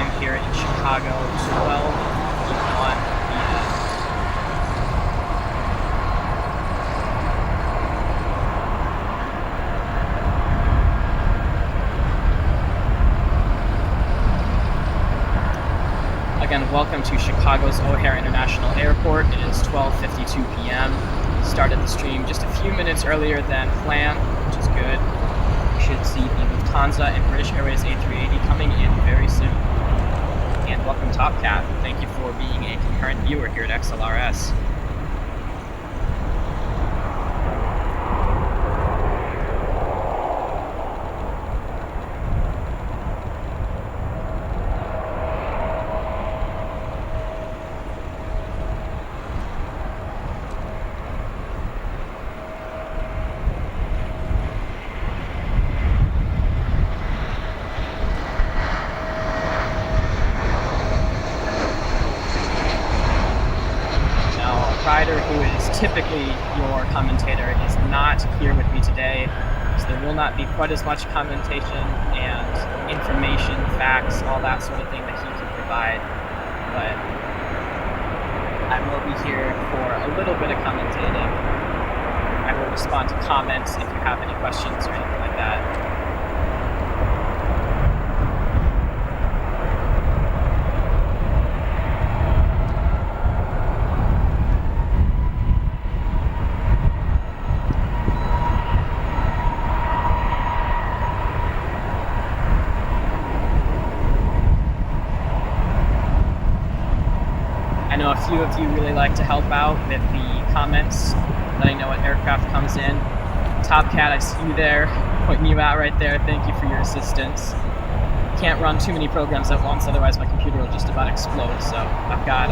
time here in Chicago, 12:51 p.m. Again, welcome to Chicago's O'Hare International Airport. It is 12:52 p.m. Started the stream just a few minutes earlier than planned, which is good. You should see the Lufthansa and British Airways A380 coming in very soon. And welcome TopCat. Thank you for being a concurrent viewer here at XLRS. Typically, your commentator is not here with me today, so there will not be quite as much commentation and information, facts, all that sort of thing that he can provide. But I will be here for a little bit of commentating. I will respond to comments if you have any questions or anything like that. A few of you really like to help out with the comments, letting know what aircraft comes in. TopCat, I see you there, pointing you out right there. Thank you for your assistance. Can't run too many programs at once, otherwise my computer will just about explode. So I've got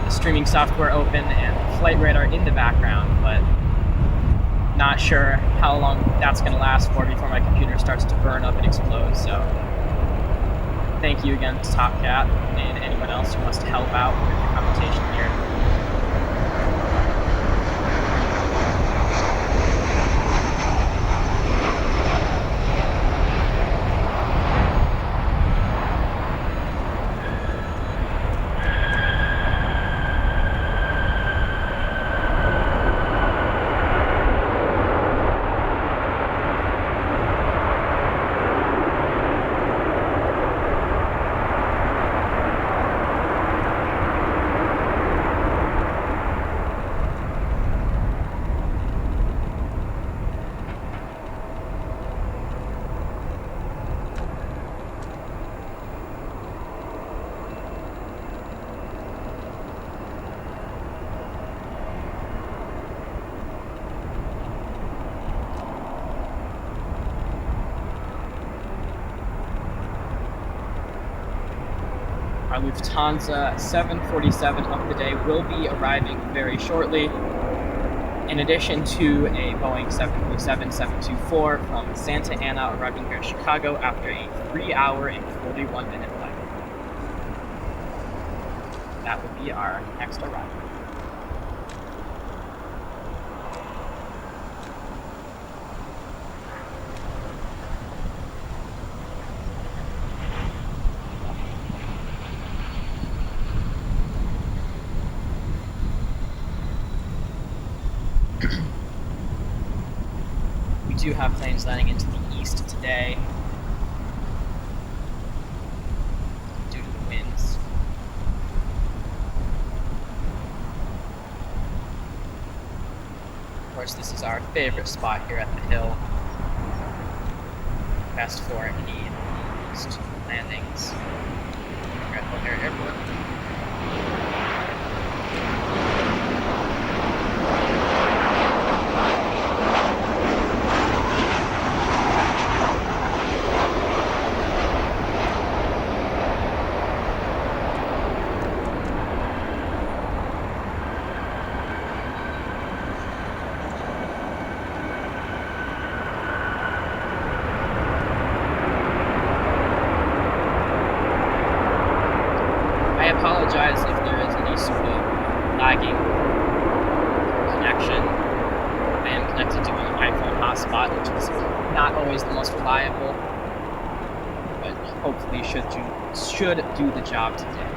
the streaming software open and flight radar in the background, but not sure how long that's going to last for before my computer starts to burn up and explode. So thank you again to TopCat and anyone else who wants to help out with the commentation here. Our Lufthansa 747 of the day will be arriving very shortly, in addition to a Boeing 747-724 from Santa Ana arriving here in Chicago after a 3-hour and 41-minute flight. That would be our next arrival. We do have planes landing into the east today due to the winds. Of course, this is our favorite spot here at the hill. Best for any east landings here at O'Hare Airport. Apologize if there is any sort of lagging connection. I am connected to an iPhone hotspot, which is not always the most reliable, but hopefully should do the job today.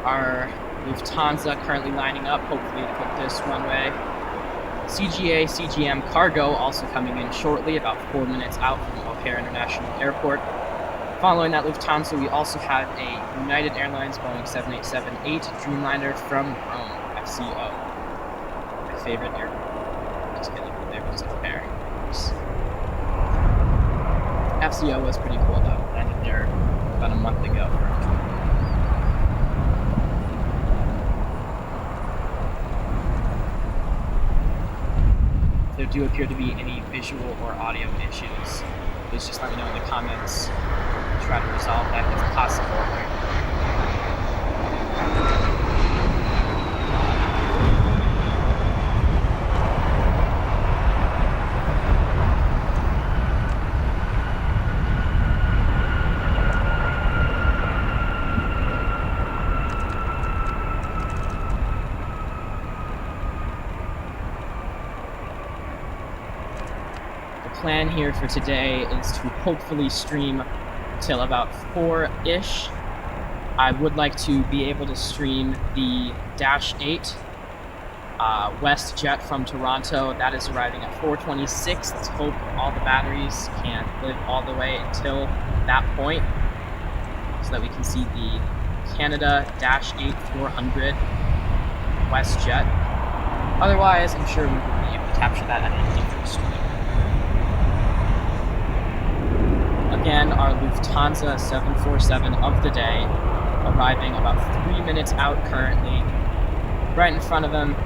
Our Lufthansa currently lining up, hopefully to put this runway. CGA, CGM cargo also coming in shortly, about 4 minutes out from O'Hare International Airport. Following that Lufthansa, we also have a United Airlines Boeing 787-8 Dreamliner from Rome, FCO. My favorite airport. Just kidding, my favorite O'Hare. FCO was pretty cool though. I landed there about a month ago for a tour. If there do appear to be any visual or audio issues, please just let me know in the comments. I'll try to resolve that if possible. Plan here for today is to hopefully stream till about 4-ish. I would like to be able to stream the Dash 8 West jet from Toronto. That is arriving at 4:26. Let's hope all the batteries can live all the way until that point so that we can see the Canada Dash 8 400 West jet. Otherwise, I'm sure we will be able to capture that at a different stream. Again, our Lufthansa 747 of the day, arriving about 3 minutes out currently. Right in front of him,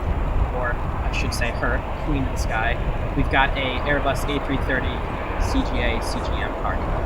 or I should say her, Queen of the Sky, we've got a Airbus A330 CGA CGM cargo.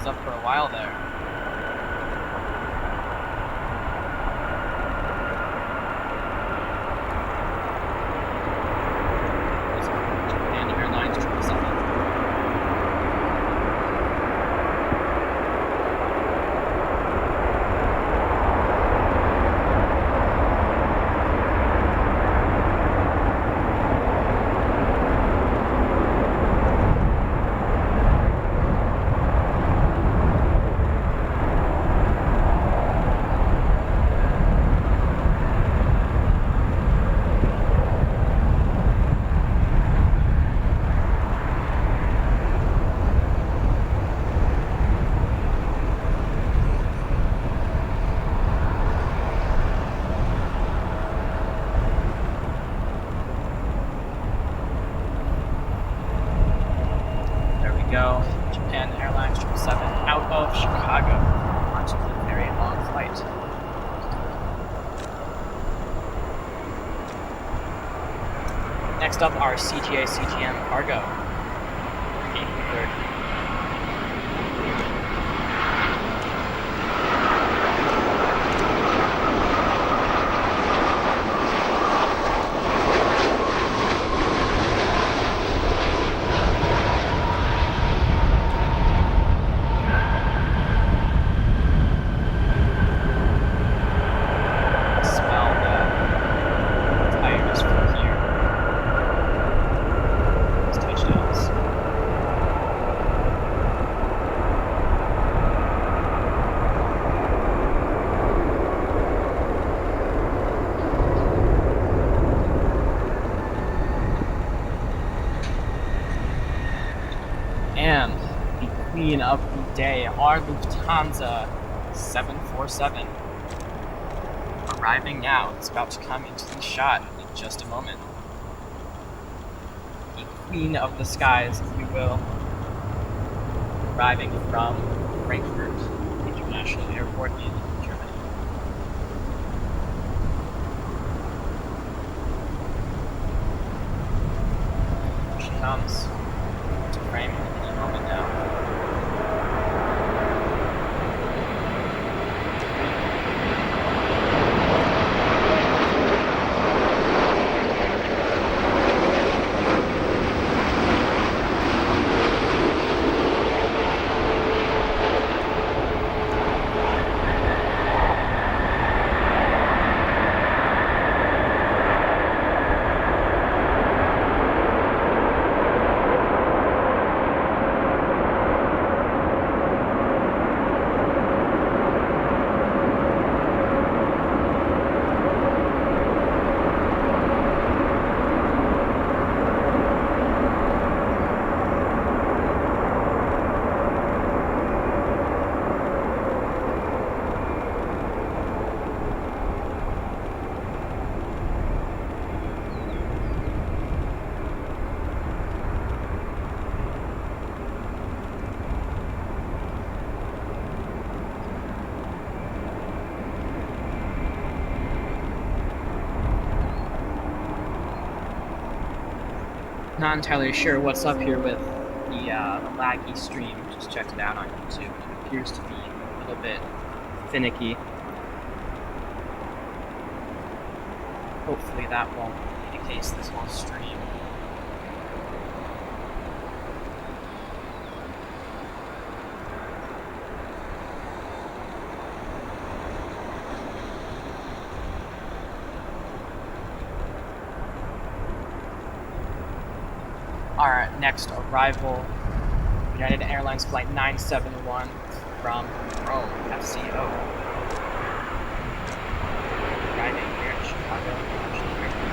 Up for a while there. Japan Airlines 777. Go. Japan Airlines 777 out of Chicago onto a very long flight. Next up, our CTA CGM cargo. 830. And the queen of the day, our Lufthansa 747. Arriving now. It's about to come into the shot in just a moment. The queen of the skies, if you will. Arriving from Frankfurt International Airport in Germany. Here she comes to frame in a moment now. Not entirely sure what's up here with the laggy stream. Just checked it out on YouTube. It appears to be a little bit finicky. Hopefully that won't be the case this whole stream. Our next arrival, United Airlines Flight 971 from Rome, FCO. Arriving here in Chicago International Airport.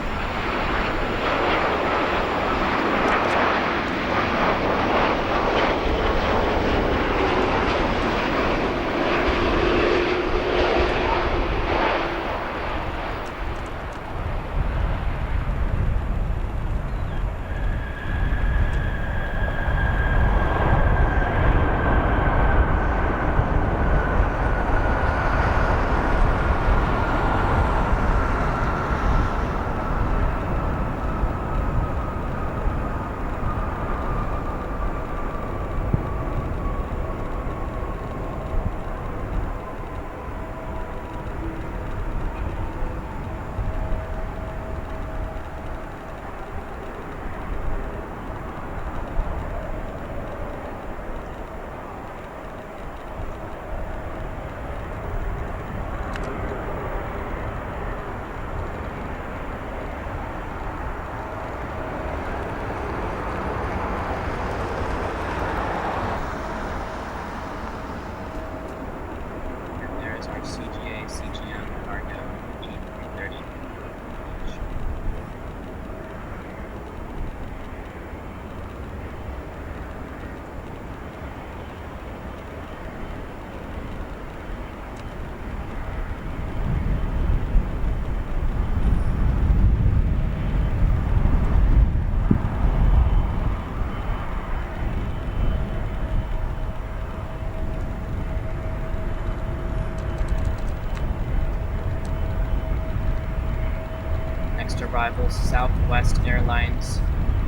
arrivals, Southwest Airlines,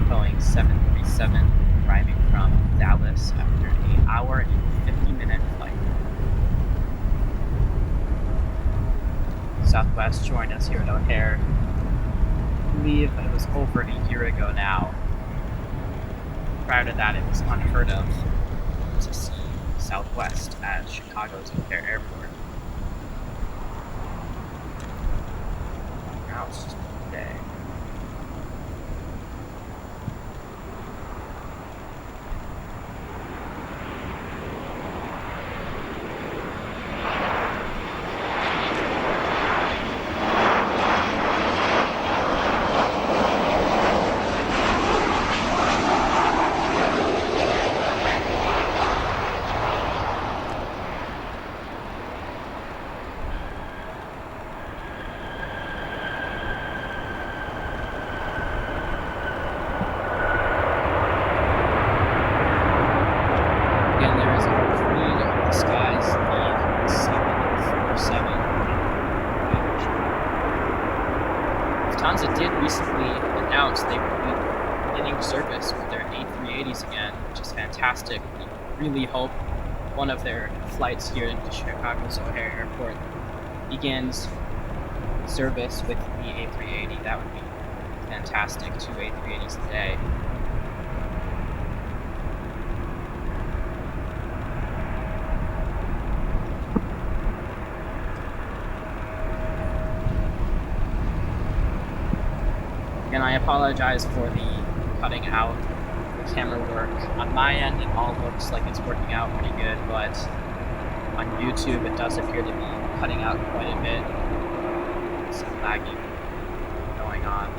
Boeing 737, arriving from Dallas after an hour and 50-minute flight. Southwest joined us here at O'Hare. I believe it was over a year ago now. Prior to that, it was unheard of to see Southwest at Chicago's O'Hare Airport. Now it's just one day. Lufthansa did recently announce they will be beginning service with their A380s again, which is fantastic. We really hope one of their flights here into Chicago's O'Hare Airport begins service with the A380. That would be fantastic. 2 A380s a day. Again, I apologize for the cutting out the camera work. On my end, it all looks like it's working out pretty good, but on YouTube, it does appear to be cutting out quite a bit. Some lagging going on.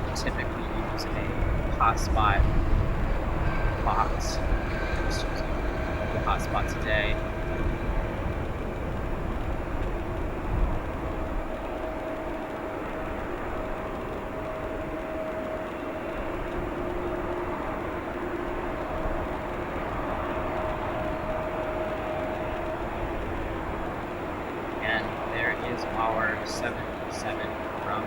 I typically use a hotspot box. Just using the hotspot today. Our 777 from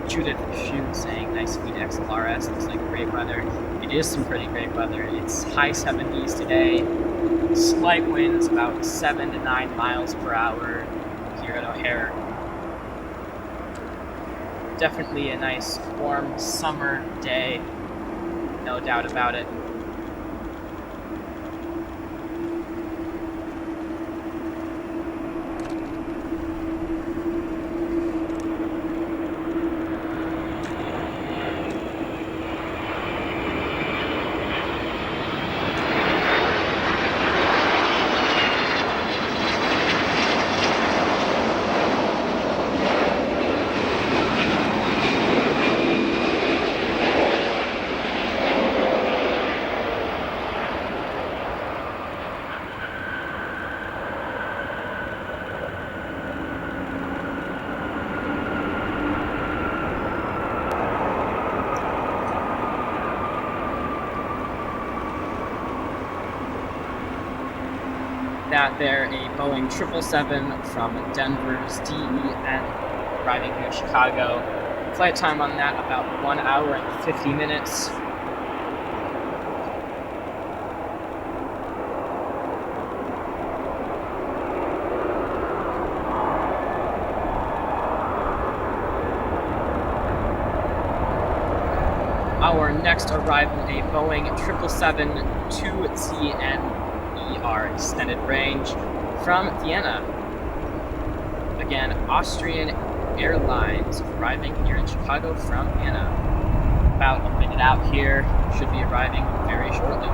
Judith Shute saying nice feed XLRS, looks like great weather. It is some pretty great weather. It's high 70s today. Slight winds, about 7 to 9 miles per hour here at O'Hare. Definitely a nice warm summer day, no doubt about it. That there, a Boeing 777 from Denver's DEN arriving here in Chicago. Flight time on that about 1 hour and 50 minutes. Our next arrival, a Boeing 777-2CN extended range from Vienna. Again, Austrian Airlines arriving here in Chicago from Vienna. About a minute out here, should be arriving very shortly.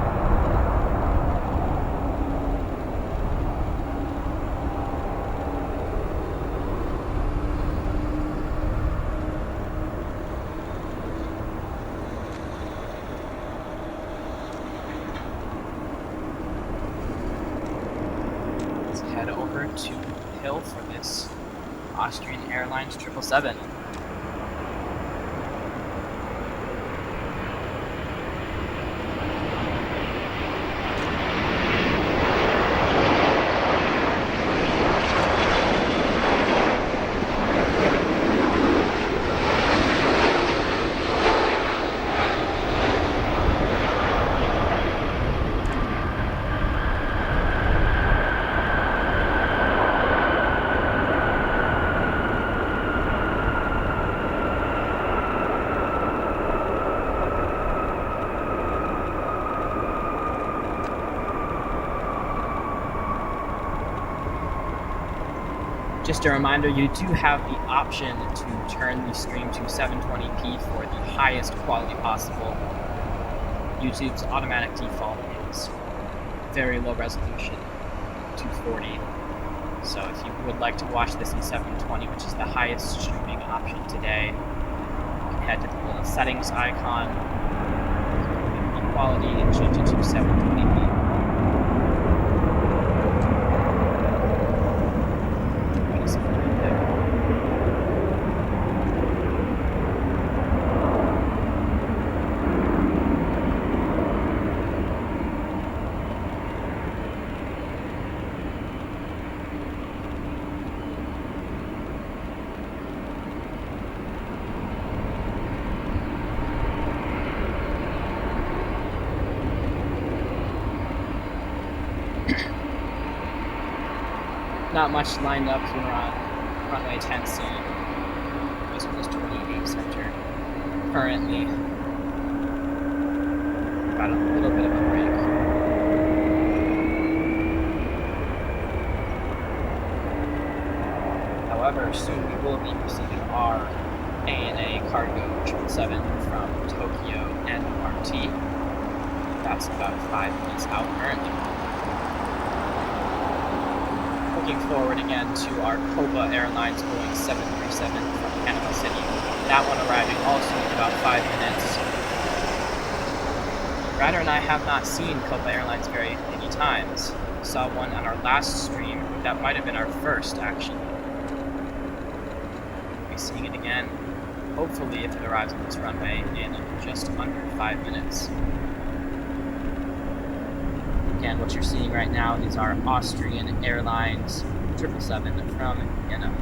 fill for this Austrian Airlines 777. Just a reminder, you do have the option to turn the stream to 720p for the highest quality possible. YouTube's automatic default is very low resolution, 240. So if you would like to watch this in 720, which is the highest streaming option today, you can head to the little settings icon, the quality, and change it to 720p. Not much lined up here on runway 10C. This is 28 center. Currently, got a little bit of a break. However, soon we will be receiving our ANA cargo 777 from Tokyo NRT. That's about 5 minutes out currently. Looking forward again to our Copa Airlines Boeing 737 from Panama City. That one arriving also in about 5 minutes. Ryder and I have not seen Copa Airlines very many times. We saw one on our last stream. That might have been our first, actually. We'll be seeing it again, hopefully if it arrives on this runway in just under 5 minutes. Again, what you're seeing right now is our Austrian Airlines 777 from Vienna.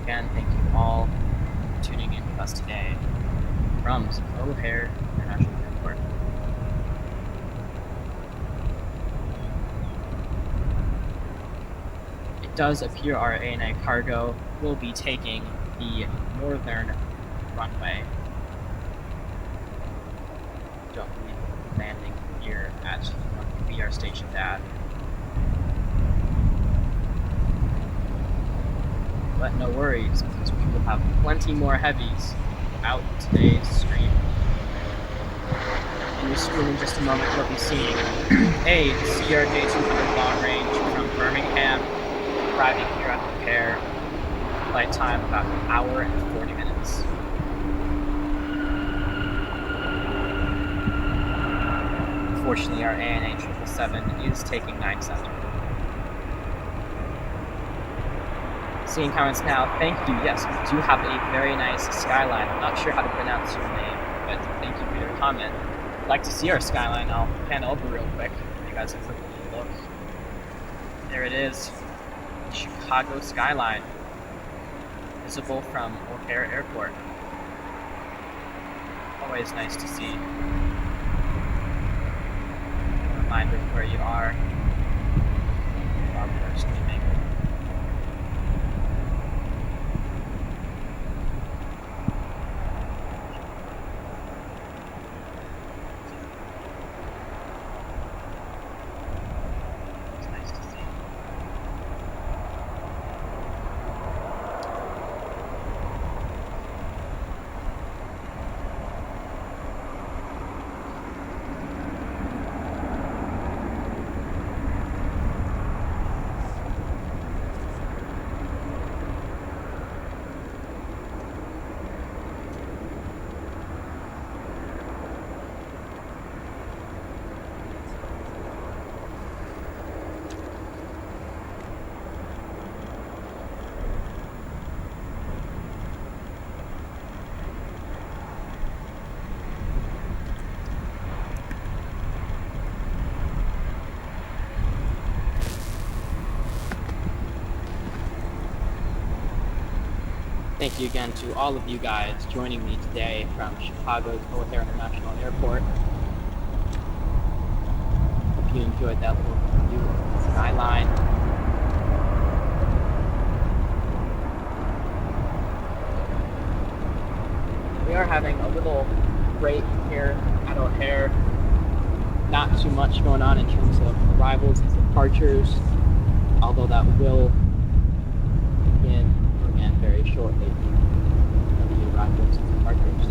Again, thank you all for tuning in with us today from O'Hare International Airport. It does appear our ANA cargo will be taking the northern runway. Don't believe we'll be landing here at what we are stationed at. But no worries, because we will have plenty more heavies out today's stream. In your stream in just a moment, you'll be seeing a CRJ 200 long range from Birmingham, arriving here at the pair. Flight time about an hour and 40 minutes. Unfortunately, our ANA 777 is taking 970. Seeing comments now, thank you. Yes, we do have a very nice Skyline. I'm not sure how to pronounce your name, but thank you for your comment. If you'd like to see our Skyline, I'll pan over real quick. You guys can quickly look. There it is. Chicago Skyline. Visible from O'Hare Airport. Always nice to see. A reminder of where you are while we are streaming. Thank you again to all of you guys joining me today from Chicago's O'Hare International Airport. Hope you enjoyed that little view of the Skyline. We are having a little break here at O'Hare. Not too much going on in terms of arrivals and departures, although that will begin again very shortly. The arrivals and departures.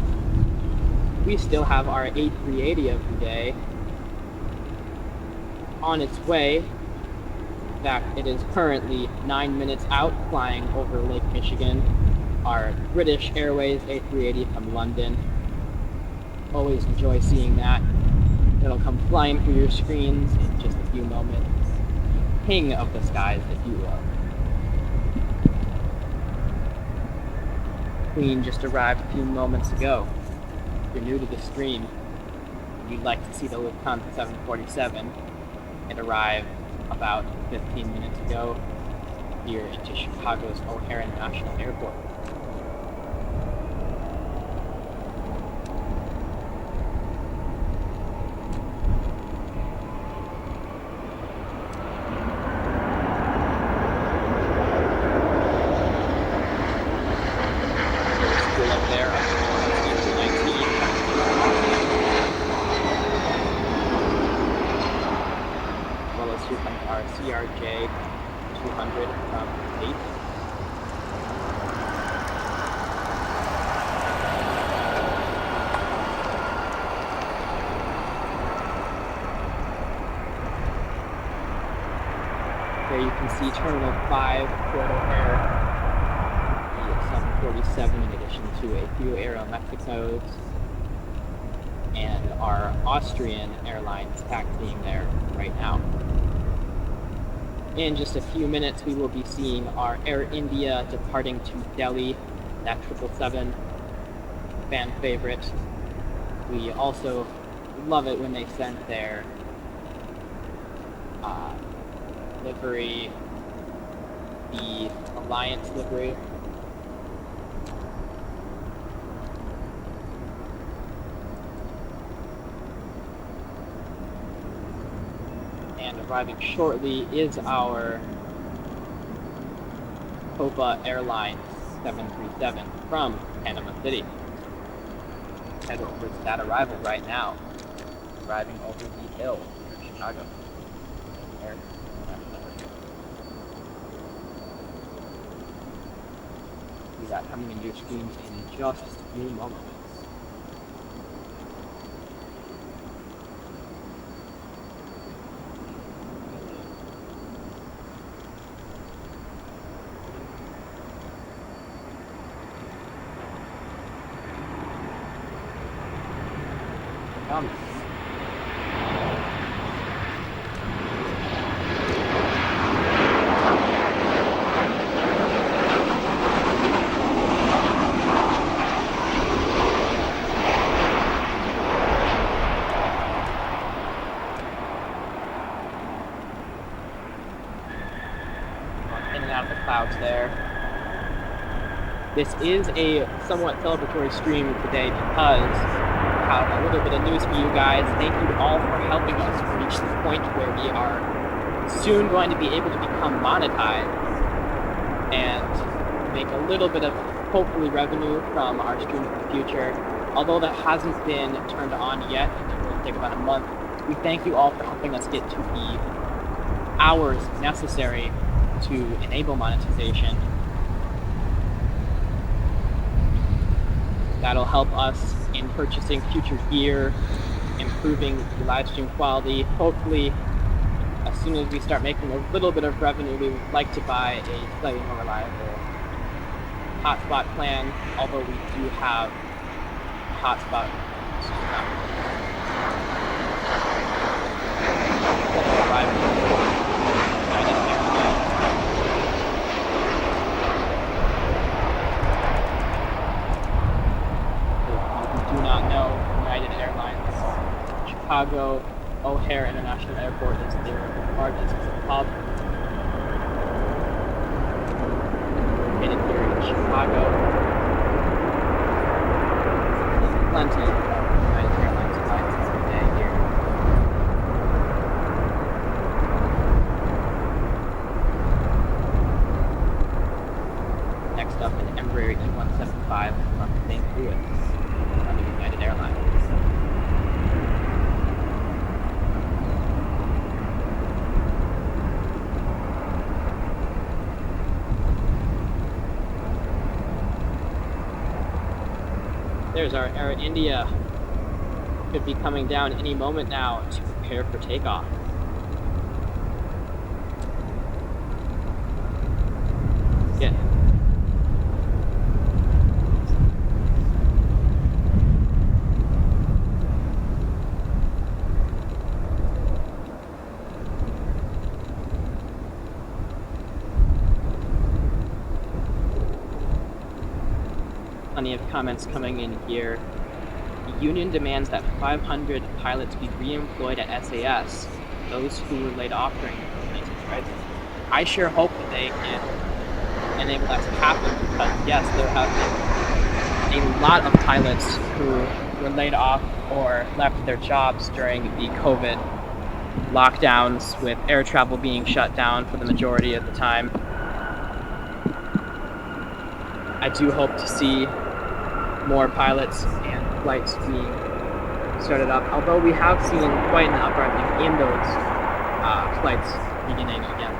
We still have our A380 of the day on its way. In fact, it is currently 9 minutes out, flying over Lake Michigan. Our British Airways A380 from London. Always enjoy seeing that. It'll come flying through your screens in just a few moments. King of the skies, if you will. Queen just arrived a few moments ago. If you're new to the stream and you'd like to see the Lufthansa 747, it arrived about 15 minutes ago here into Chicago's O'Hare International Airport. CRJ 200 from 8. There you can see Terminal 5, Port O'Hare, the 747 in addition to a few Aero-Mexicos, and our Austrian Airlines taxiing there right now. In just a few minutes, we will be seeing our Air India departing to Delhi, that 777 fan favorite. We also love it when they send their livery, the Alliance livery. Arriving shortly is our Copa Airlines 737 from Panama City. head over to that arrival right now. Arriving over the hill near Chicago. There. See that coming into your screen in just a few moments. Comes. In and out of the clouds there. This is a somewhat celebratory stream today because a little bit of news for you guys. Thank you all for helping us reach this point where we are soon going to be able to become monetized and make a little bit of hopefully revenue from our stream in the future. Although that hasn't been turned on yet, it will take about a month. We thank you all for helping us get to the hours necessary to enable monetization. That'll help us in purchasing future gear, improving the live stream quality. Hopefully, as soon as we start making a little bit of revenue, we would like to buy a slightly more reliable hotspot plan, although we do have hotspot. United Airlines Chicago O'Hare International Airport is their largest hub. Located here in Chicago. There's plenty of United Airlines flights every day here. Next up, an Embraer E175 from St. Louis. United Airlines. There's our Air India. Could be coming down any moment now to prepare for takeoff. Get plenty of comments coming in here. The union demands that 500 pilots be re-employed at SAS, those who were laid off during the COVID-19 crisis. I sure hope that they can enable that to happen because, yes, there have been a lot of pilots who were laid off or left their jobs during the COVID lockdowns, with air travel being shut down for the majority of the time. I do hope to see more pilots and flights being started up, although we have seen quite an uprising in those flights beginning again.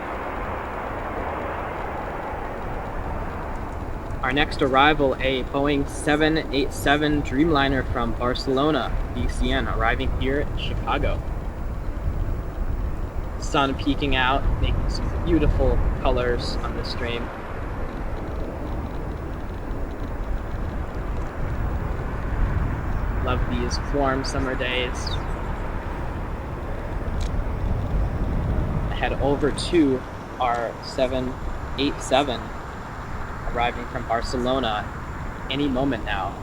Our next arrival, a Boeing 787 Dreamliner from Barcelona, BCN, arriving here in Chicago. Sun peeking out, making some beautiful colors on the stream. Love these warm summer days. Head over to our 787, arriving from Barcelona any moment now.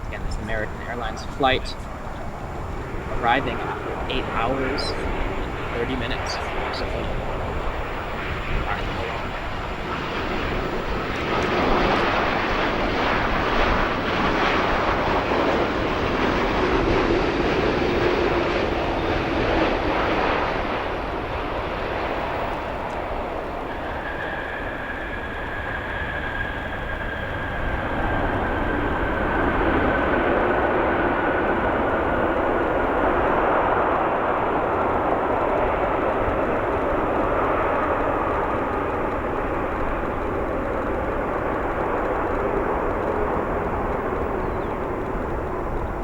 Again, this American Airlines flight arriving after 8 hours and 30 minutes or so.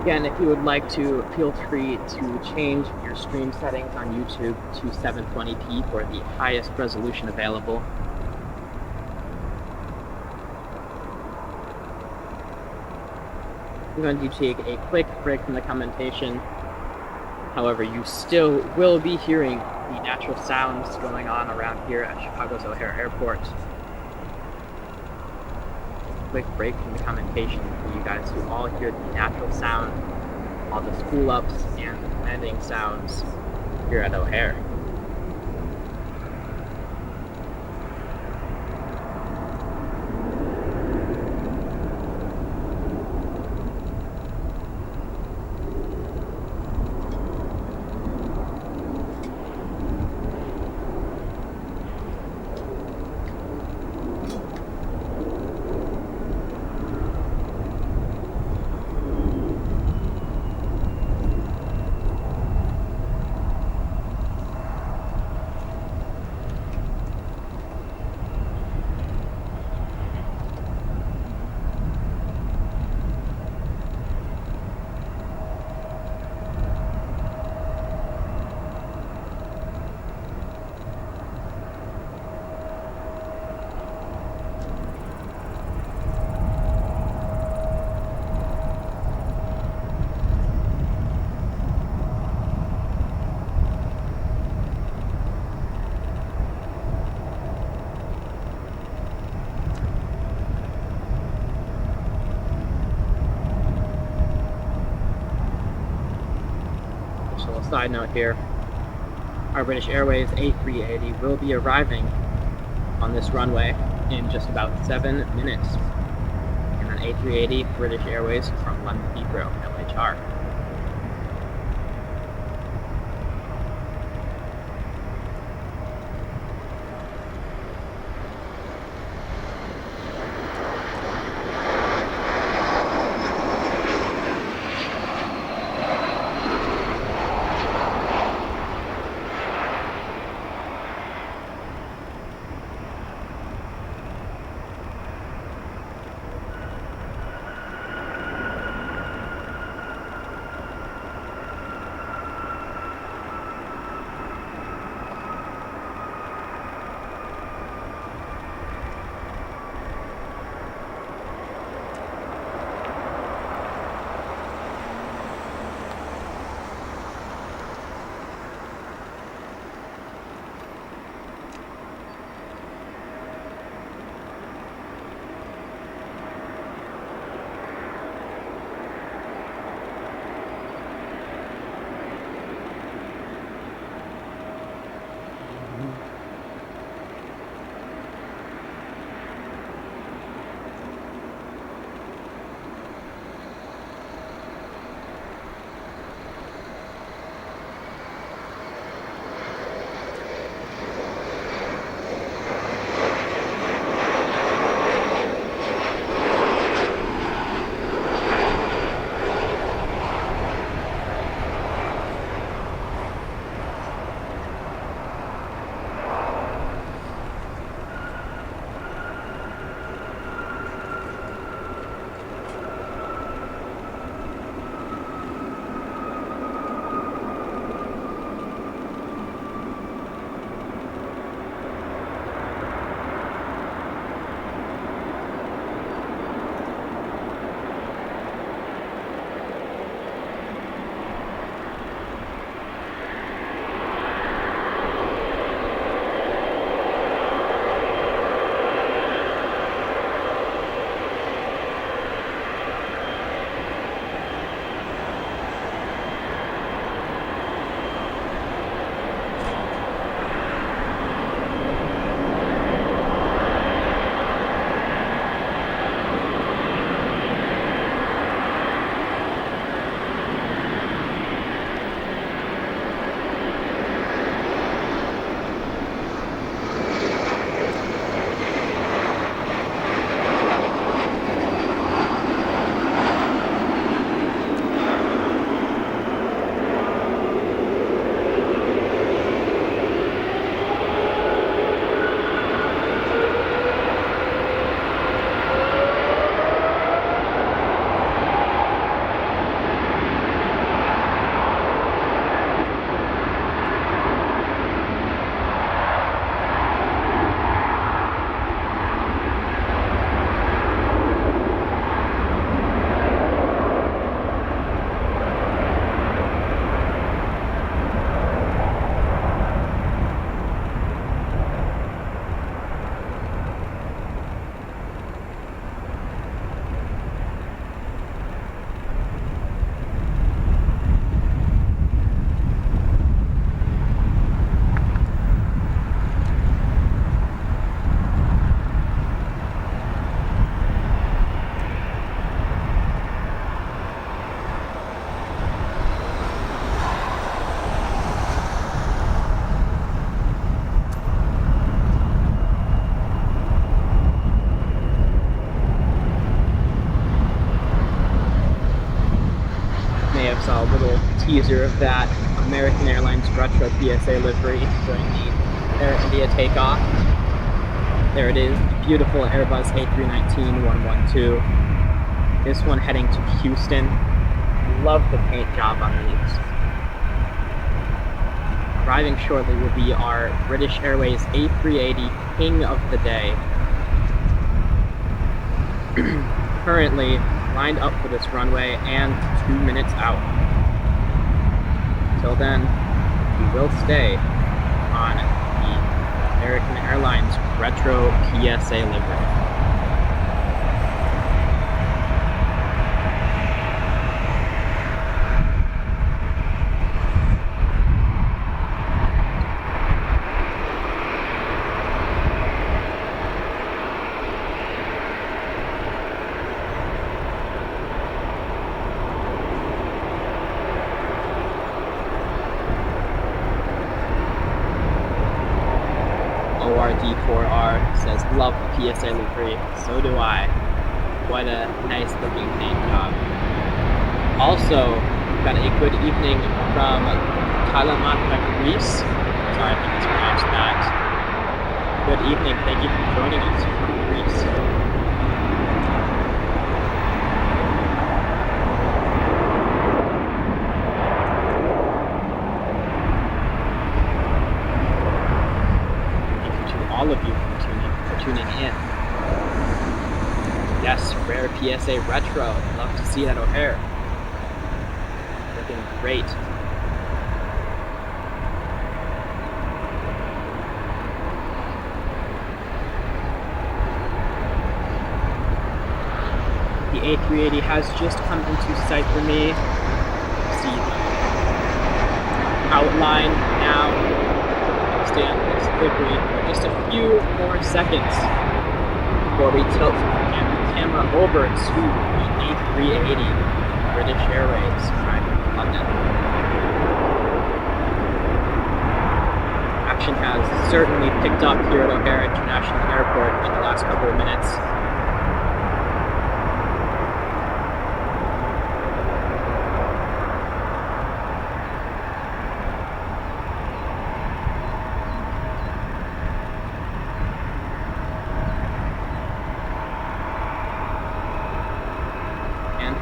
Again, if you would like to, feel free to change your stream settings on YouTube to 720p for the highest resolution available. I'm going to take a quick break from the commentation. However, you still will be hearing the natural sounds going on around here at Chicago's O'Hare Airport. Quick break from the commentation for you guys to all hear the natural sound, all the spool ups and landing sounds here at O'Hare. Side note here, our British Airways A380 will be arriving on this runway in just about 7 minutes. And an A380 British Airways from London Heathrow, LHR. may have saw a little teaser of that American Airlines retro PSA livery during the Air India takeoff. There it is, the beautiful Airbus A319-112. This one heading to Houston. Love the paint job on these. Arriving shortly will be our British Airways A380 King of the Day. Currently lined up for this runway and 2 minutes out. Till then, we will stay on the American Airlines retro PSA livery. ORD4R says, love the PSA livery. So do I. What a nice looking paint job. Also, got a good evening from Kalamanca, Greece. Sorry if I mispronounced that. Good evening. Thank you for joining us from Greece. All of you for tuning in. Yes, rare PSA retro. Love to see that O'Hare. Looking great. The A380 has just come into sight for me. See the outline now. Stay on this livery for just a few more seconds before we tilt the camera over to the A380 British Airways, right in London. Action has certainly picked up here at O'Hare International Airport in the last couple of minutes.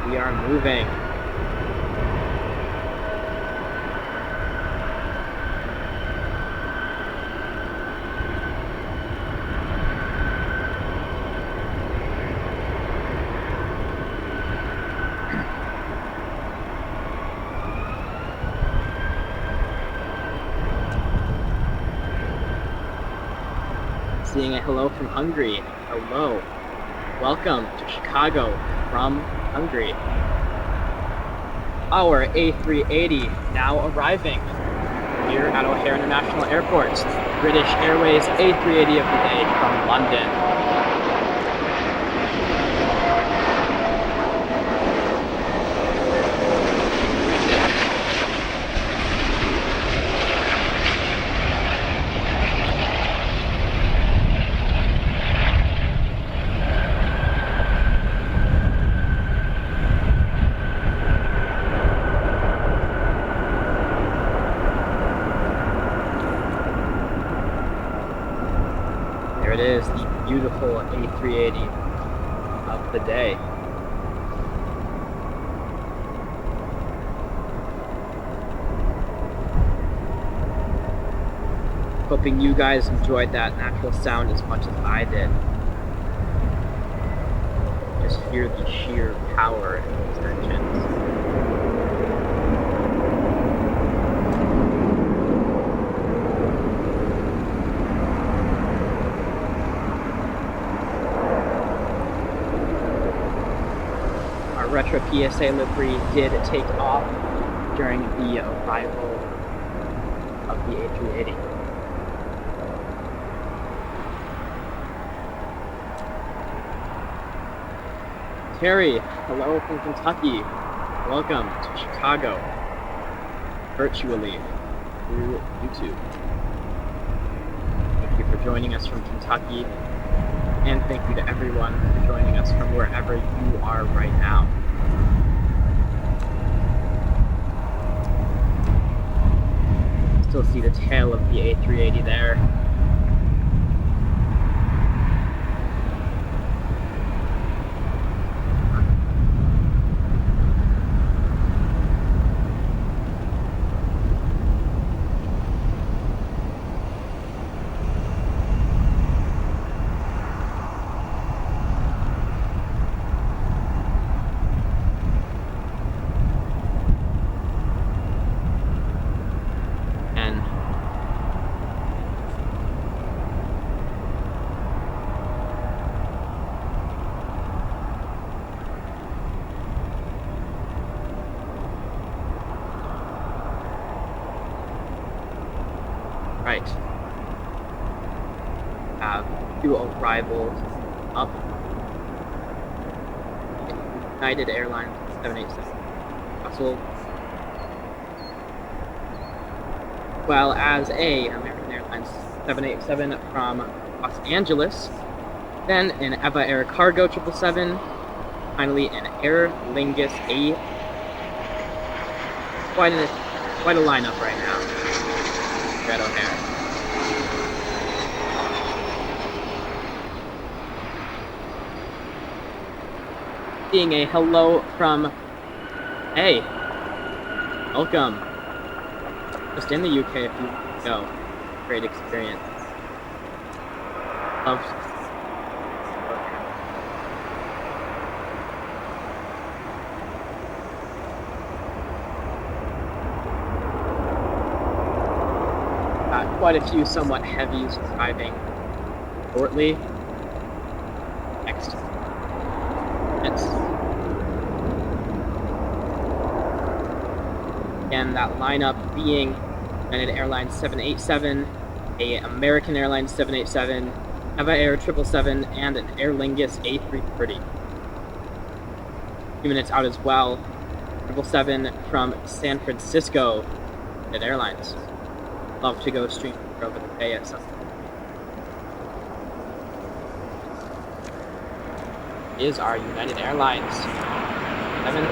We are moving. Seeing a hello from Hungary. Hello. Welcome to Chicago from Hungary. Our A380 now arriving here at O'Hare International Airport. British Airways A380 of the day from London. It is the beautiful A380 of the day. Hoping you guys enjoyed that natural sound as much as I did. Just hear the sheer power in these engines. Retro PSA livery did take off during the arrival of the A380. Terry, hello from Kentucky. Welcome to Chicago, virtually through YouTube. Thank you for joining us from Kentucky, and thank you to everyone for joining us from wherever you are right now. Right. Have two arrivals up. United Airlines 787 Brussels, well as a American Airlines 787 from Los Angeles, then an Eva Air Cargo 777, finally an Aer Lingus A. Quite a lineup right now. Red O'Hare. Seeing a hello from, hey, welcome. Just in the UK a few weeks ago. Great experience. Loved. Quite a few somewhat heavies arriving shortly. Next. Again, that lineup being United Airlines 787, a American Airlines 787, Eva Air 777, and an Aer Lingus A330. A few minutes out as well, 777 from San Francisco, United Airlines. Love to go stream over the bay at some point. Is our United Airlines 7.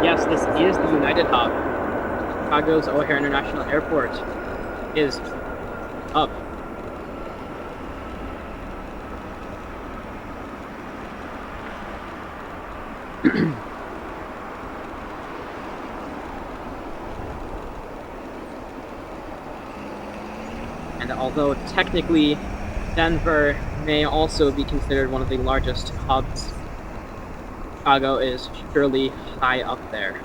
Yes, this is the United Hub. Chicago's O'Hare International Airport is up. And although technically Denver may also be considered one of the largest hubs, Chicago is surely high up there.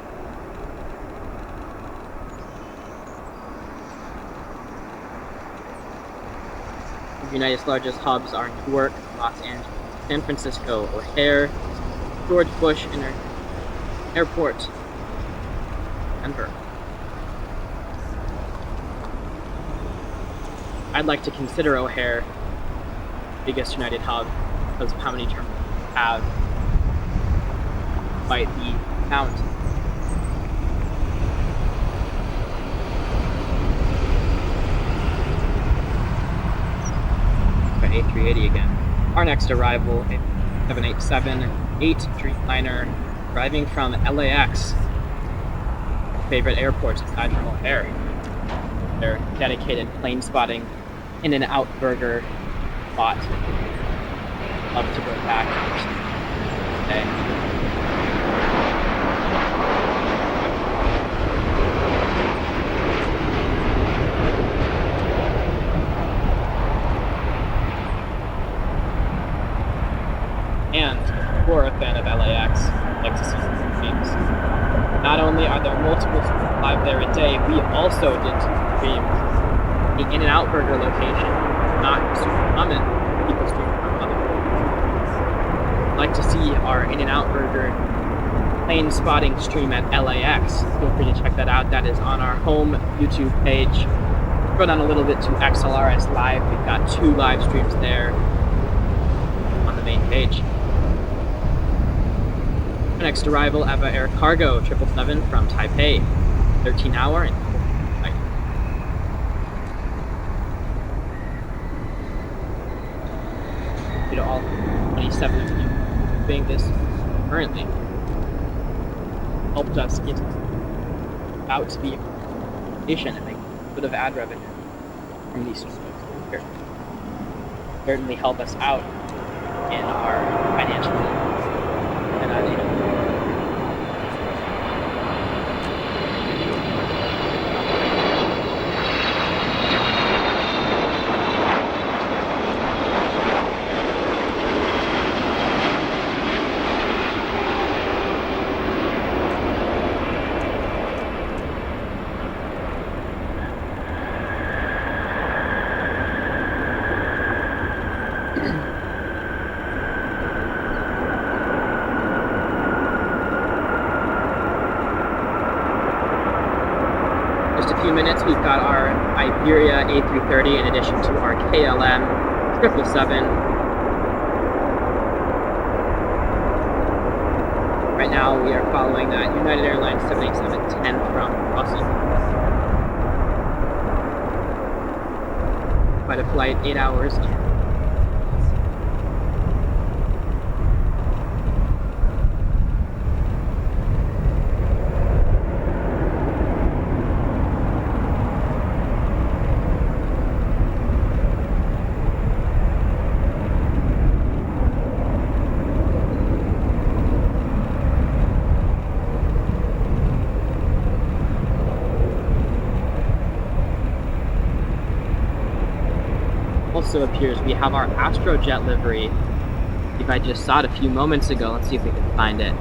The United's largest hubs are Newark, Los Angeles, San Francisco, O'Hare, George Bush Airport, Denver. I'd like to consider O'Hare the biggest United hub because of how many terminals we have. By the count. By A380 again. Our next arrival, a 787-8 Dreamliner, arriving from LAX. Favorite airports aside from O'Hare. Their dedicated plane spotting In-N-Out burger spot. Love to go back today. And if you're a fan of LAX, like to see some games. Not only are there multiple streams live there a day, we also did stream the In-N-Out burger location. Not super common, people stream from other places. Like to see our In-N-Out burger plane spotting stream at LAX. Feel free to check that out. That is on our home YouTube page. Scroll down a little bit to XLRS Live. We've got 2 live streams there on the main page. Our next arrival, Eva Air Cargo 777 from Taipei, 13-hour and flight. To all 27 of you doing this currently. Helped us get out to the station and make a bit of ad revenue from these folks here. Certainly help us out in our financial needs. And units. We've got our Iberia A330 in addition to our KLM 777. Right now we are following that United Airlines 787-10 from Brussels. Quite a flight, 8 hours. Also appears we have our Astrojet livery. If I just saw it a few moments ago, let's see if we can find it.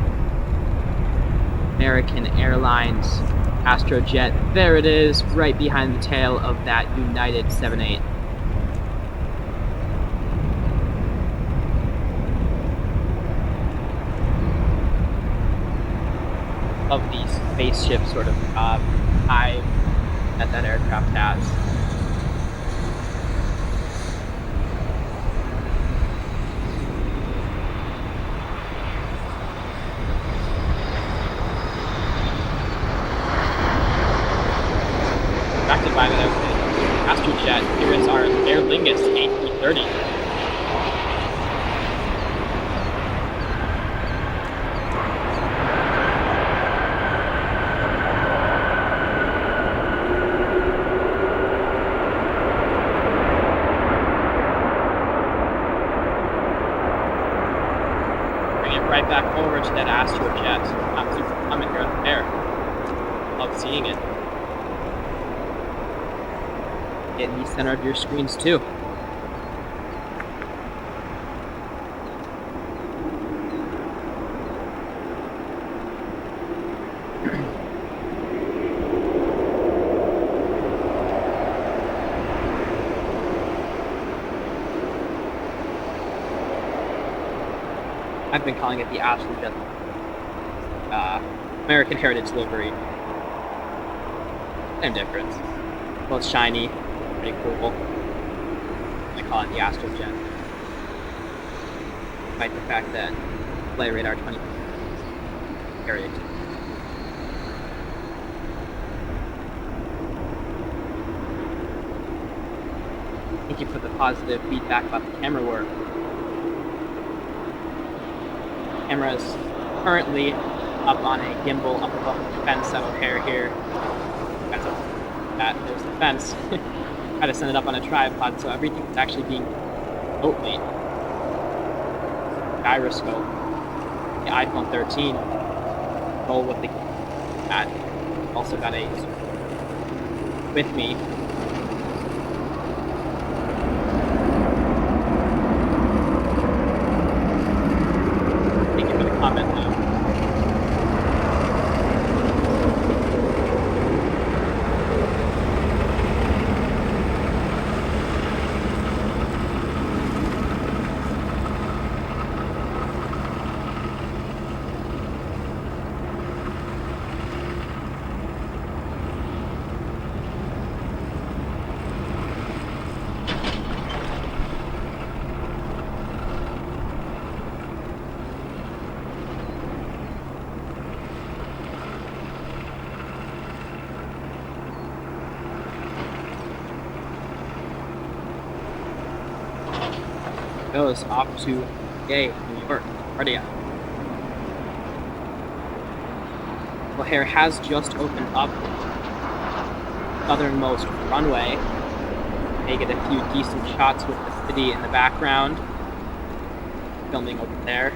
American Airlines Astrojet. There it is, right behind the tail of that United 78. Of the spaceship sort of vibe that aircraft has. By the Astrojet, here is our Aer Lingus A330. Bring it right back over to that Astrojet. I'm super coming here at the air. Love seeing it. Get in the center of your screens too. I've been calling it the Astrojet American Heritage livery. Same difference. Both shiny. Pretty cool. I call it the Astrojet. Despite the fact that Flight Radar 20 carried it. Thank you for the positive feedback about the camera work. Camera is currently up on a gimbal up above the fence at O'Hare here. There's the fence. Try to send it up on a tripod so everything's actually being remotely. Gyroscope. The iPhone 13. Roll with the cat. Also got a with me. Thank you for the comment though. Goes off to New York. Already out. O'Hare has just opened up southernmost runway. May get a few decent shots with the city in the background. Filming over there.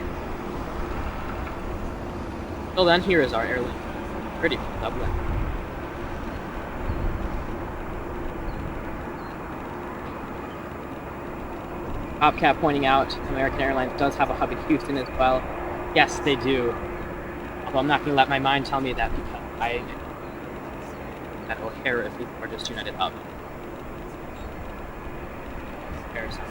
Till then, here is our airline. Pretty from Dublin. Bobcat pointing out American Airlines does have a hub in Houston as well. Yes, they do. Although I'm not going to let my mind tell me that because that O'Hare is the largest United hub. Comparison.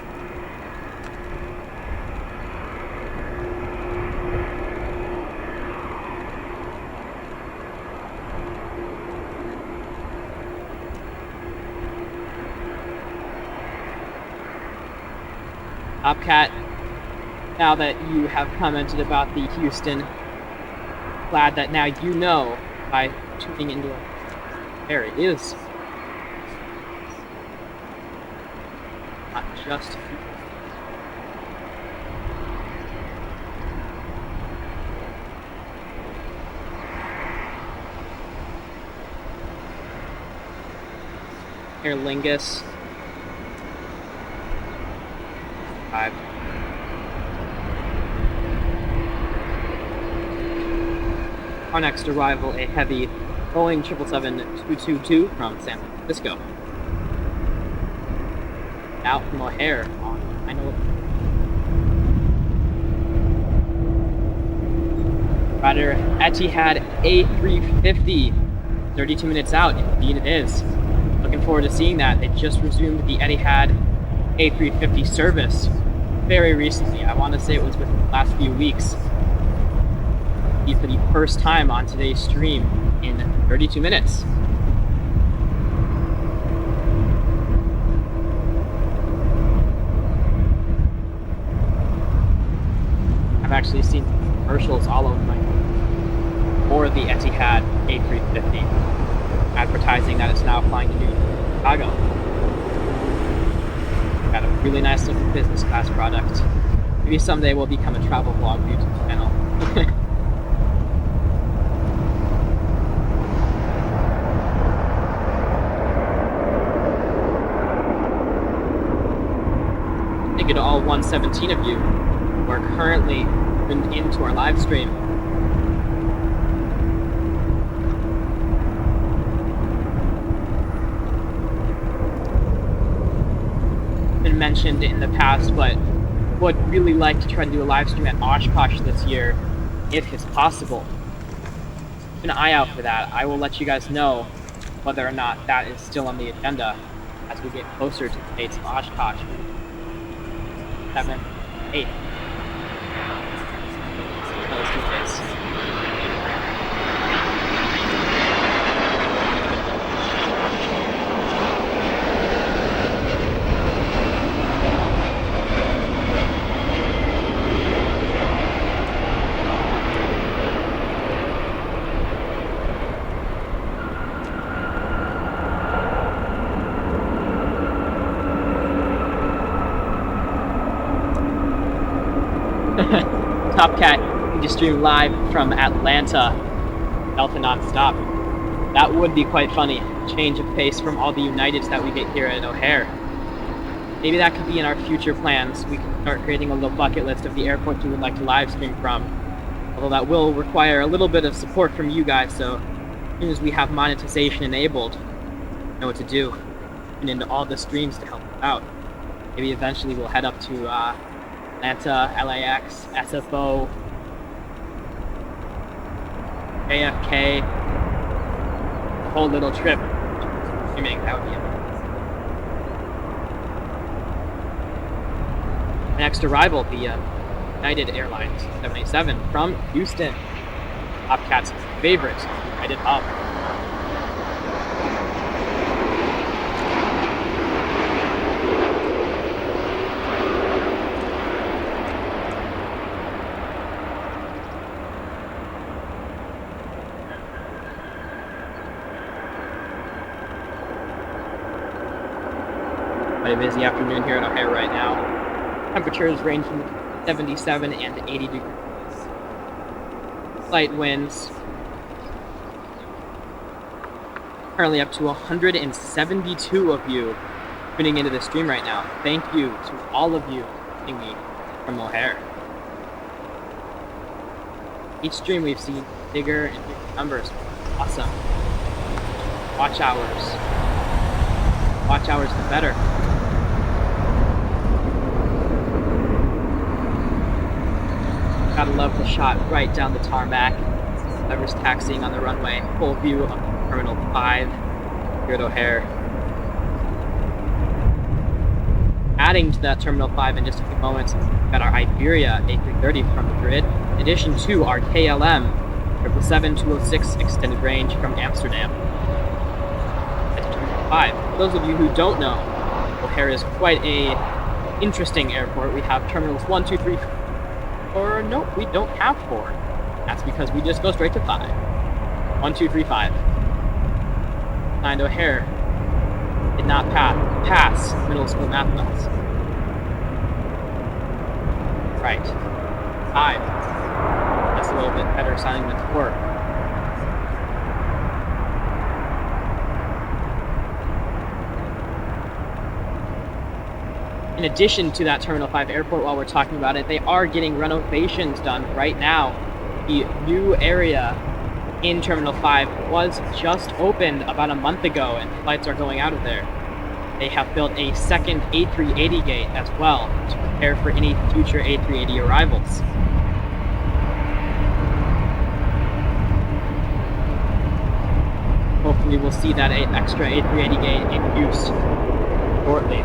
Bobcat, now that you have commented about the Houston, glad that now you know by tuning into there it is. Not just Aer Lingus 5. Our next arrival, a heavy Boeing 777-222 from San Francisco. Out from O'Hare on I know Rider Etihad A350, 32 minutes out, indeed it is. Looking forward to seeing that. They just resumed the Etihad A350 service very recently. I want to say it was within the last few weeks. For the first time on today's stream in 32 minutes. I've actually seen commercials all over my for the Etihad A350, advertising that it's now flying to Chicago. Got a really nice looking business class product. Maybe someday we'll become a travel vlog YouTube channel. Thank you to all 117 of you who are currently tuned into our live stream. Been mentioned in the past, but would really like to try to do a live stream at Oshkosh this year, if it's possible. Keep an eye out for that. I will let you guys know whether or not that is still on the agenda as we get closer to the dates of Oshkosh. 7, 8. Those 2 days. Top Cat, you just stream live from Atlanta, Delta nonstop. That would be quite funny. Change of pace from all the Uniteds that we get here at O'Hare. Maybe that could be in our future plans. We can start creating a little bucket list of the airports we would like to live stream from. Although that will require a little bit of support from you guys, so as soon as we have monetization enabled, we know what to do. And into all the streams to help us out. Maybe eventually we'll head up to Atlanta, LAX, SFO, JFK, the whole little trip. Streaming, that would be it. Next arrival, the United Airlines 787 from Houston. Bobcat's favorite United hub. Quite a busy afternoon here in O'Hare right now. Temperatures range from 77 and 80 degrees. Light winds. Currently up to 172 of you tuning into the stream right now. Thank you to all of you joining me from O'Hare. Each stream we've seen bigger and bigger numbers. Awesome. Watch hours. Watch hours the better. Gotta love the shot right down the tarmac. Drivers taxiing on the runway. Full view of Terminal 5 here at O'Hare. Adding to that Terminal 5 in just a few moments, we've got our Iberia A330 from Madrid, in addition to our KLM 777-206 extended range from Amsterdam. At Terminal 5. For those of you who don't know, O'Hare is quite a interesting airport. We have terminals 1, 2, 3, 4. Nope, we don't have 4. That's because we just go straight to 5. 1, 2, 3, 5. Signed O'Hare did not pass middle school math class. Right. 5. That's a little bit better signing than 4. In addition to that Terminal 5 airport, while we're talking about it, they are getting renovations done right now. The new area in Terminal 5 was just opened about a month ago, and flights are going out of there. They have built a second A380 gate as well to prepare for any future A380 arrivals. Hopefully we'll see that extra A380 gate in use shortly.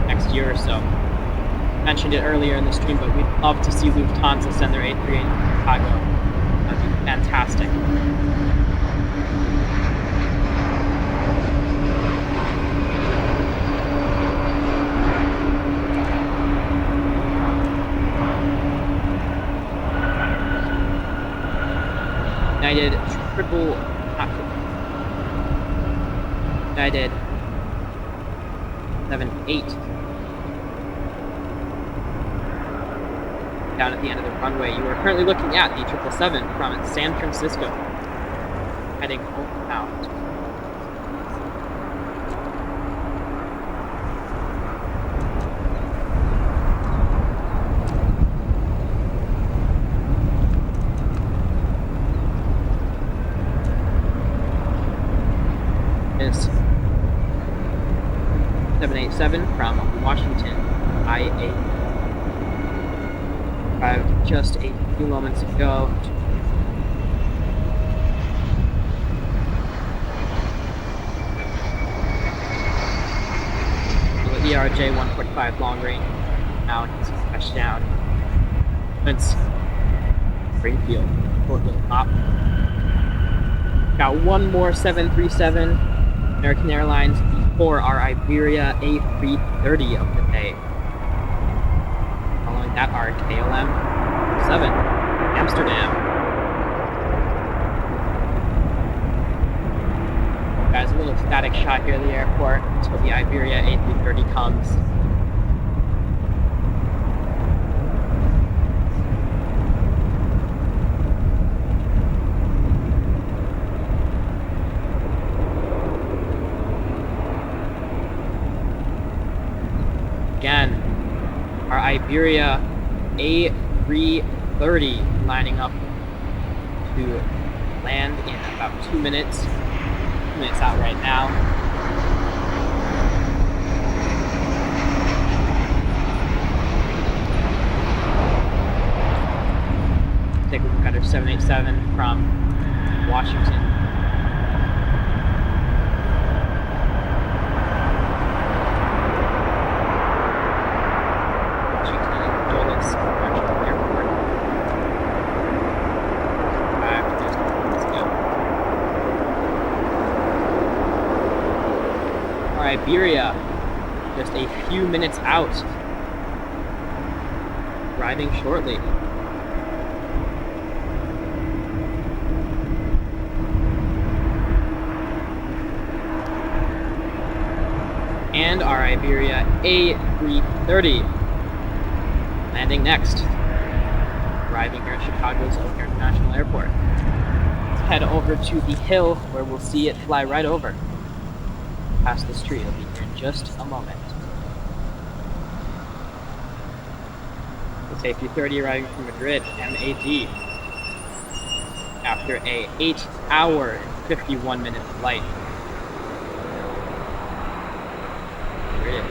Next year or so. Mentioned it earlier in the stream, but we'd love to see Lufthansa send their A380 to Chicago. That'd be fantastic. United 78 down at the end of the runway. You are currently looking at the 777 from San Francisco, heading homebound. Is 787 from Washington, IA. Arrived just a few moments ago. The ERJ 145 long range now gets touchdown. Vince Springfield, Portland Pop. Got one more 737 American Airlines before our Iberia A330 of the day. Following that, our KLM 7 Amsterdam. Guys, a little static shot here of the airport until the Iberia A330 comes. Again, our Iberia A330 lining up to land in about 2 minutes. 2 minutes out right now. Take a look at our 787 from Washington. Iberia, just a few minutes out, arriving shortly. And our Iberia A330 landing next, arriving here at Chicago's O'Hare International Airport. Let's head over to the hill where we'll see it fly right over. Past this tree. It'll be here in just a moment. The Safety 30 arriving from Madrid, MAD, after a 8-hour and 51-minute flight. Here it is.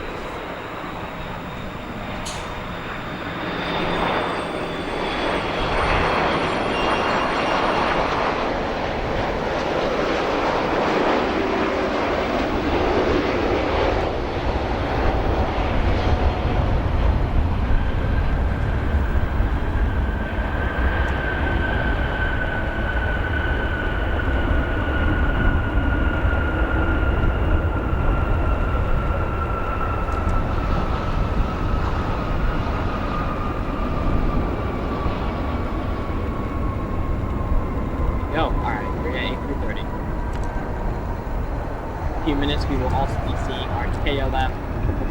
minutes, we will also be seeing our KLM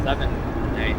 777 today.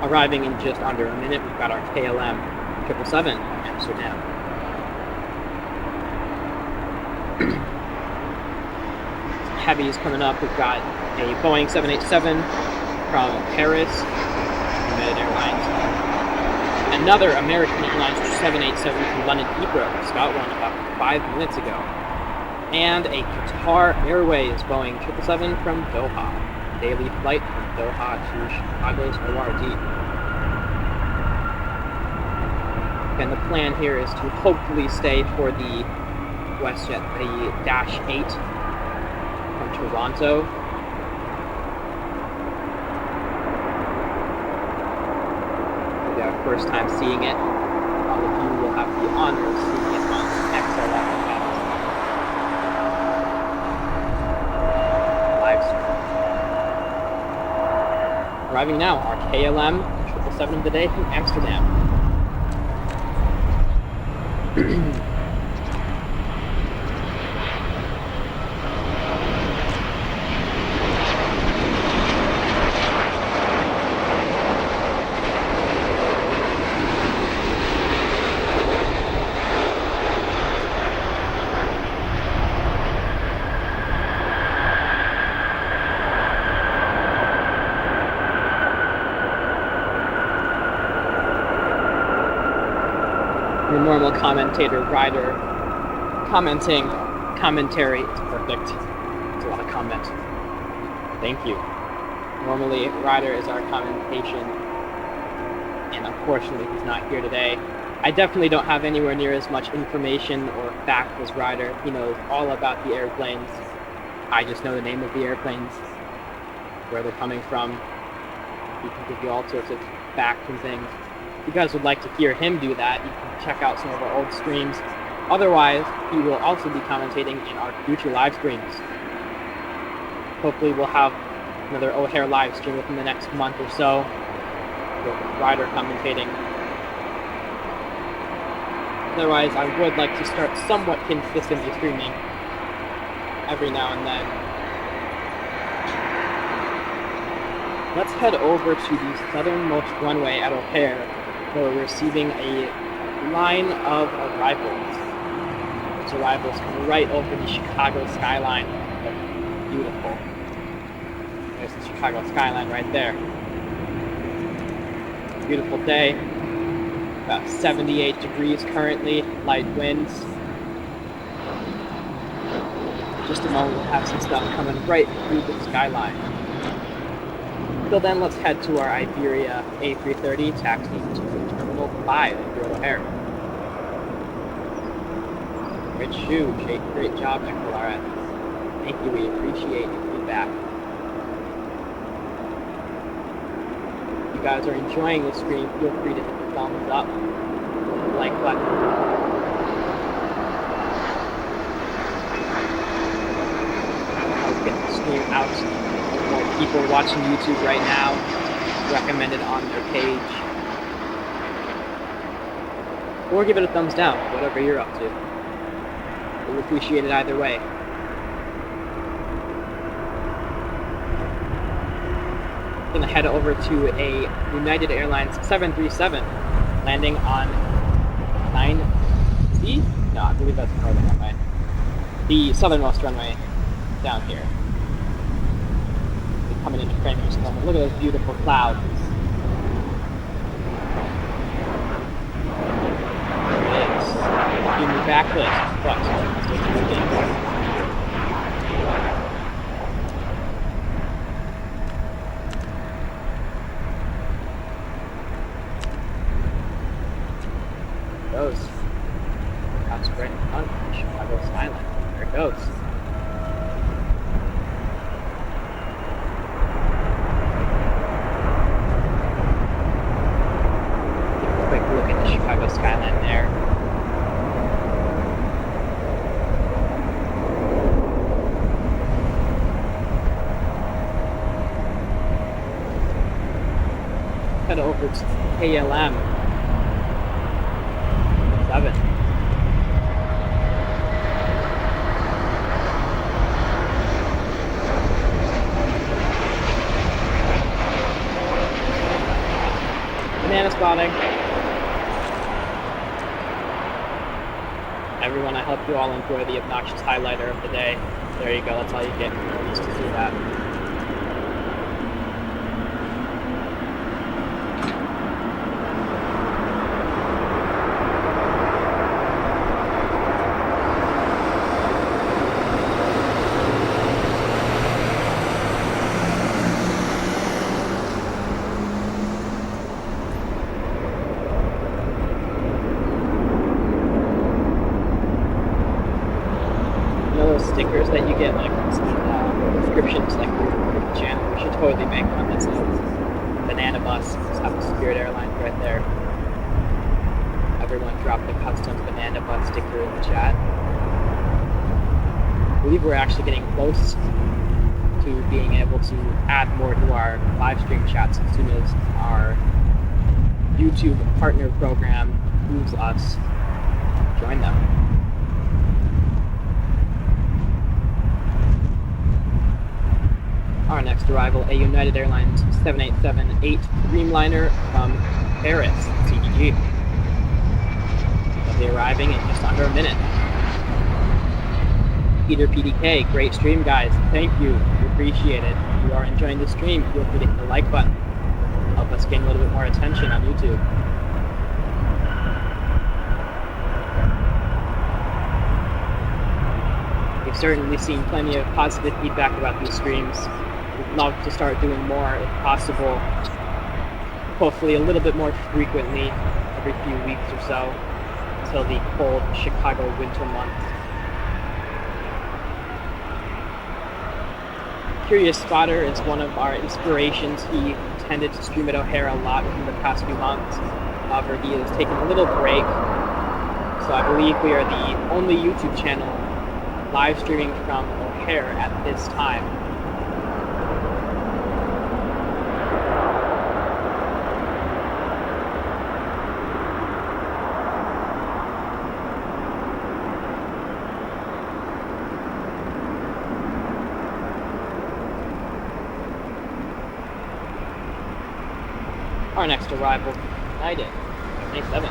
Arriving in just under a minute, we've got our KLM 777 Amsterdam. Heavies coming up. We've got a Boeing 787 from Paris, United Airlines. Another American Airlines 787 from London Heathrow. Just got one about 5 minutes ago. And a Qatar Airways Boeing 777 from Doha. Daily flight from Doha to Chicago's ORD. And the plan here is to hopefully stay for the WestJet, the Dash 8 from Toronto. It'll be our first time seeing it. All of you will have the honor of seeing it on XLF live stream. Arriving now, our KLM 777 today from Amsterdam. The normal commentator, rider, commentary, it's perfect. It's a lot of comment. Thank you. Normally, rider is our commentation, and unfortunately he's not here today. I definitely don't have anywhere near as much information or fact as rider. He knows all about the airplanes. I just know the name of the airplanes, where they're coming from. He can give you all sorts of facts and things. If you guys would like to hear him do that, you can check out some of our old streams. Otherwise, he will also be commentating in our future live streams. Hopefully we'll have another O'Hare live stream within the next month or so, with Ryder commentating. Otherwise, I would like to start somewhat consistently streaming every now and then. Let's head over to the southernmost runway at O'Hare, where we're receiving a line of arrivals. Those arrivals come right over the Chicago Skyline. They're beautiful. There's the Chicago Skyline right there. Beautiful day. About 78 degrees currently, light winds. In just a moment we'll have some stuff coming right through the skyline. Until then, let's head to our Iberia A330 taxi to Terminal 5 here at O'Hare. Great shoe, Jake. Great job, XLRS. Thank you, we appreciate your feedback. you guys are enjoying the stream, feel free to hit the thumbs up, the like button. Help get the stream out to more people watching YouTube right now. Recommend it on their page. Or give it a thumbs down, whatever you're up to. We'll appreciate it either way. I'm gonna head over to a United Airlines 737 landing on 9C? No, I believe that's the northern runway. The southernmost runway down here. They're coming into frame just a moment. Look at those beautiful clouds. There it is. In the backlist, but goes. That's right in front of the Chicago Skyline. There it goes. Take a quick look at the Chicago Skyline there. Head over to KLM 7. Banana spotting. Everyone, I hope you all enjoy the obnoxious highlighter of the day. There you go, that's all you get. You're used to see that. Stickers that you get, like subscriptions, like for the channel. We should totally make one that says Banana Bus. Just have the Spirit Airlines right there. Everyone drop the custom Banana Bus sticker in the chat. I believe we're actually getting close to being able to add more to our live stream chats as soon as our YouTube partner program moves us to join them. Our next arrival, a United Airlines 787-8 Dreamliner from Paris, CDG. They'll be arriving in just under a minute. Peter PDK, great stream, guys. Thank you. We appreciate it. If you are enjoying the stream, feel free to hit the like button. Help us gain a little bit more attention on YouTube. We've certainly seen plenty of positive feedback about these streams. We'd love to start doing more if possible. Hopefully a little bit more frequently, every few weeks or so, until the cold Chicago winter months. Curious Spotter is one of our inspirations. He tended to stream at O'Hare a lot within the past few months. However, he has taken a little break. So I believe we are the only YouTube channel live streaming from O'Hare at this time. Our next arrival, United 27.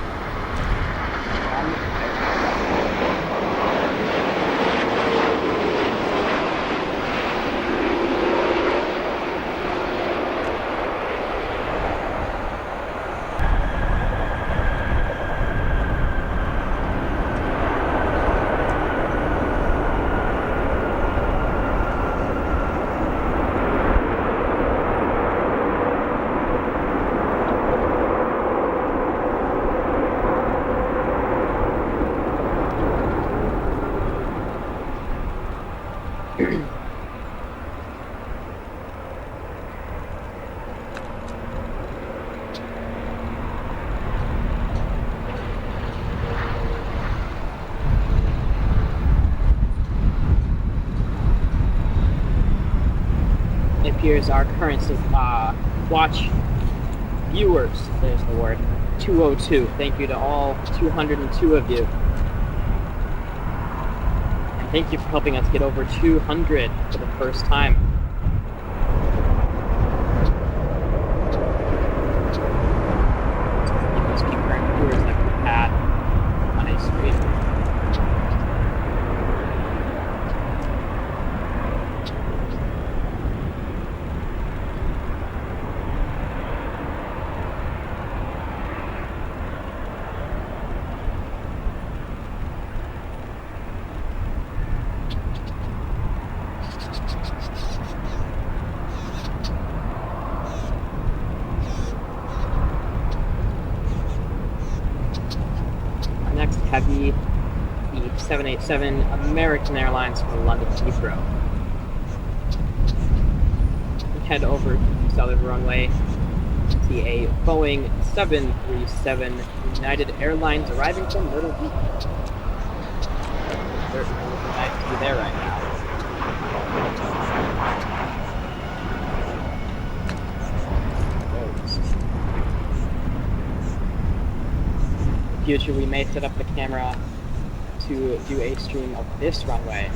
appears our current watch viewers, there's the word, 202. Thank you to all 202 of you. And thank you for helping us get over 200 for the first time. Those concurrent viewers that we've had on a stream. Heavy, the 787 American Airlines from London Heathrow. We head over to the southern runway, see a Boeing 737 United Airlines arriving from Myrtle Beach. Certainly looking nice to be there right now. Future, we may set up the camera to do a stream of this runway.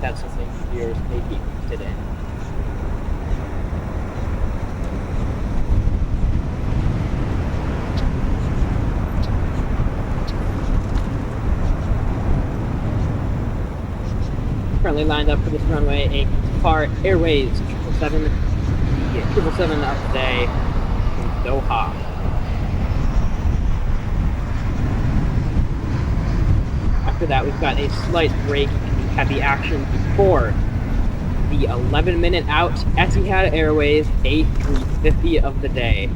That's something viewers may be interested in. Currently lined up for this runway, a Qatar Airways 777, the 777 of the day from Doha. After that, we've got a slight break in the heavy action before the 11-minute out Etihad Airways A350 of the day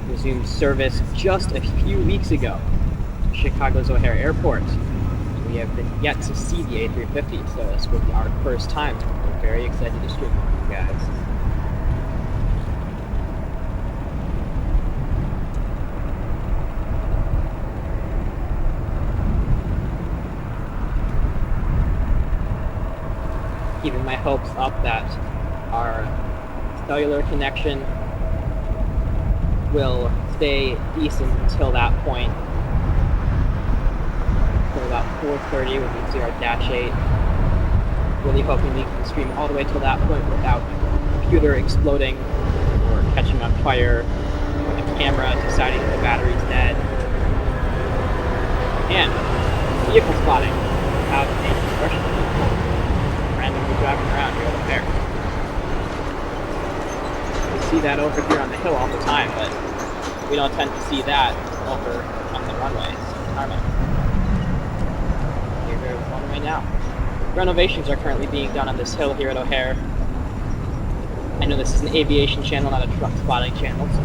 resumed service just a few weeks ago to Chicago's O'Hare Airport. We have been yet to see the A350, so this will be our first time. We're very excited to stream with you guys. Keeping my hopes up that our cellular connection will stay decent until that point. Until about 4:30 when we see our Dash 8. Really hoping we can stream all the way till that point without the computer exploding or catching on fire, or the camera deciding the battery's dead. And vehicle spotting without any discretion. Randomly driving around here at O'Hare. We see that over here on the hill all the time, but we don't tend to see that over on the runway. Here's one runway now. Renovations are currently being done on this hill here at O'Hare. I know this is an aviation channel, not a truck spotting channel, so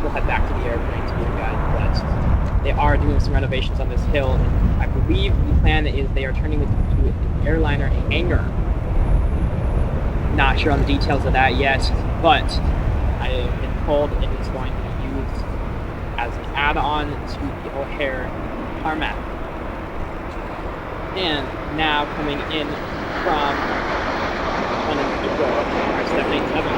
we'll head back to the airplane to be your guide, but they are doing some renovations on this hill, and I believe the plan is they are turning it into an airliner hangar. Not sure on the details of that yet, but I have been told it is going to be used as an add-on to the O'Hare tarmac. And now coming in from London Heathrow, our 787.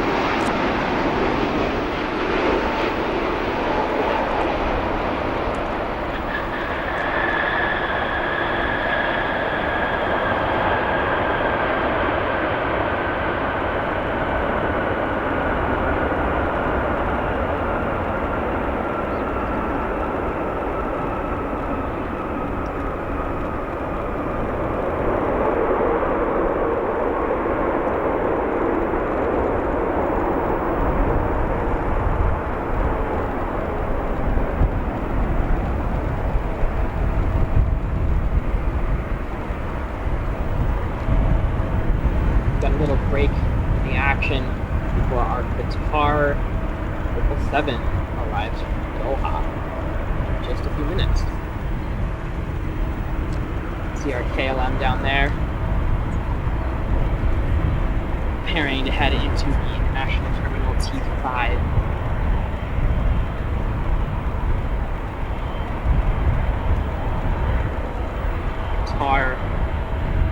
Before our Qatar 777 arrives from Doha in just a few minutes. See our KLM down there, preparing to head into the International Terminal T5. Qatar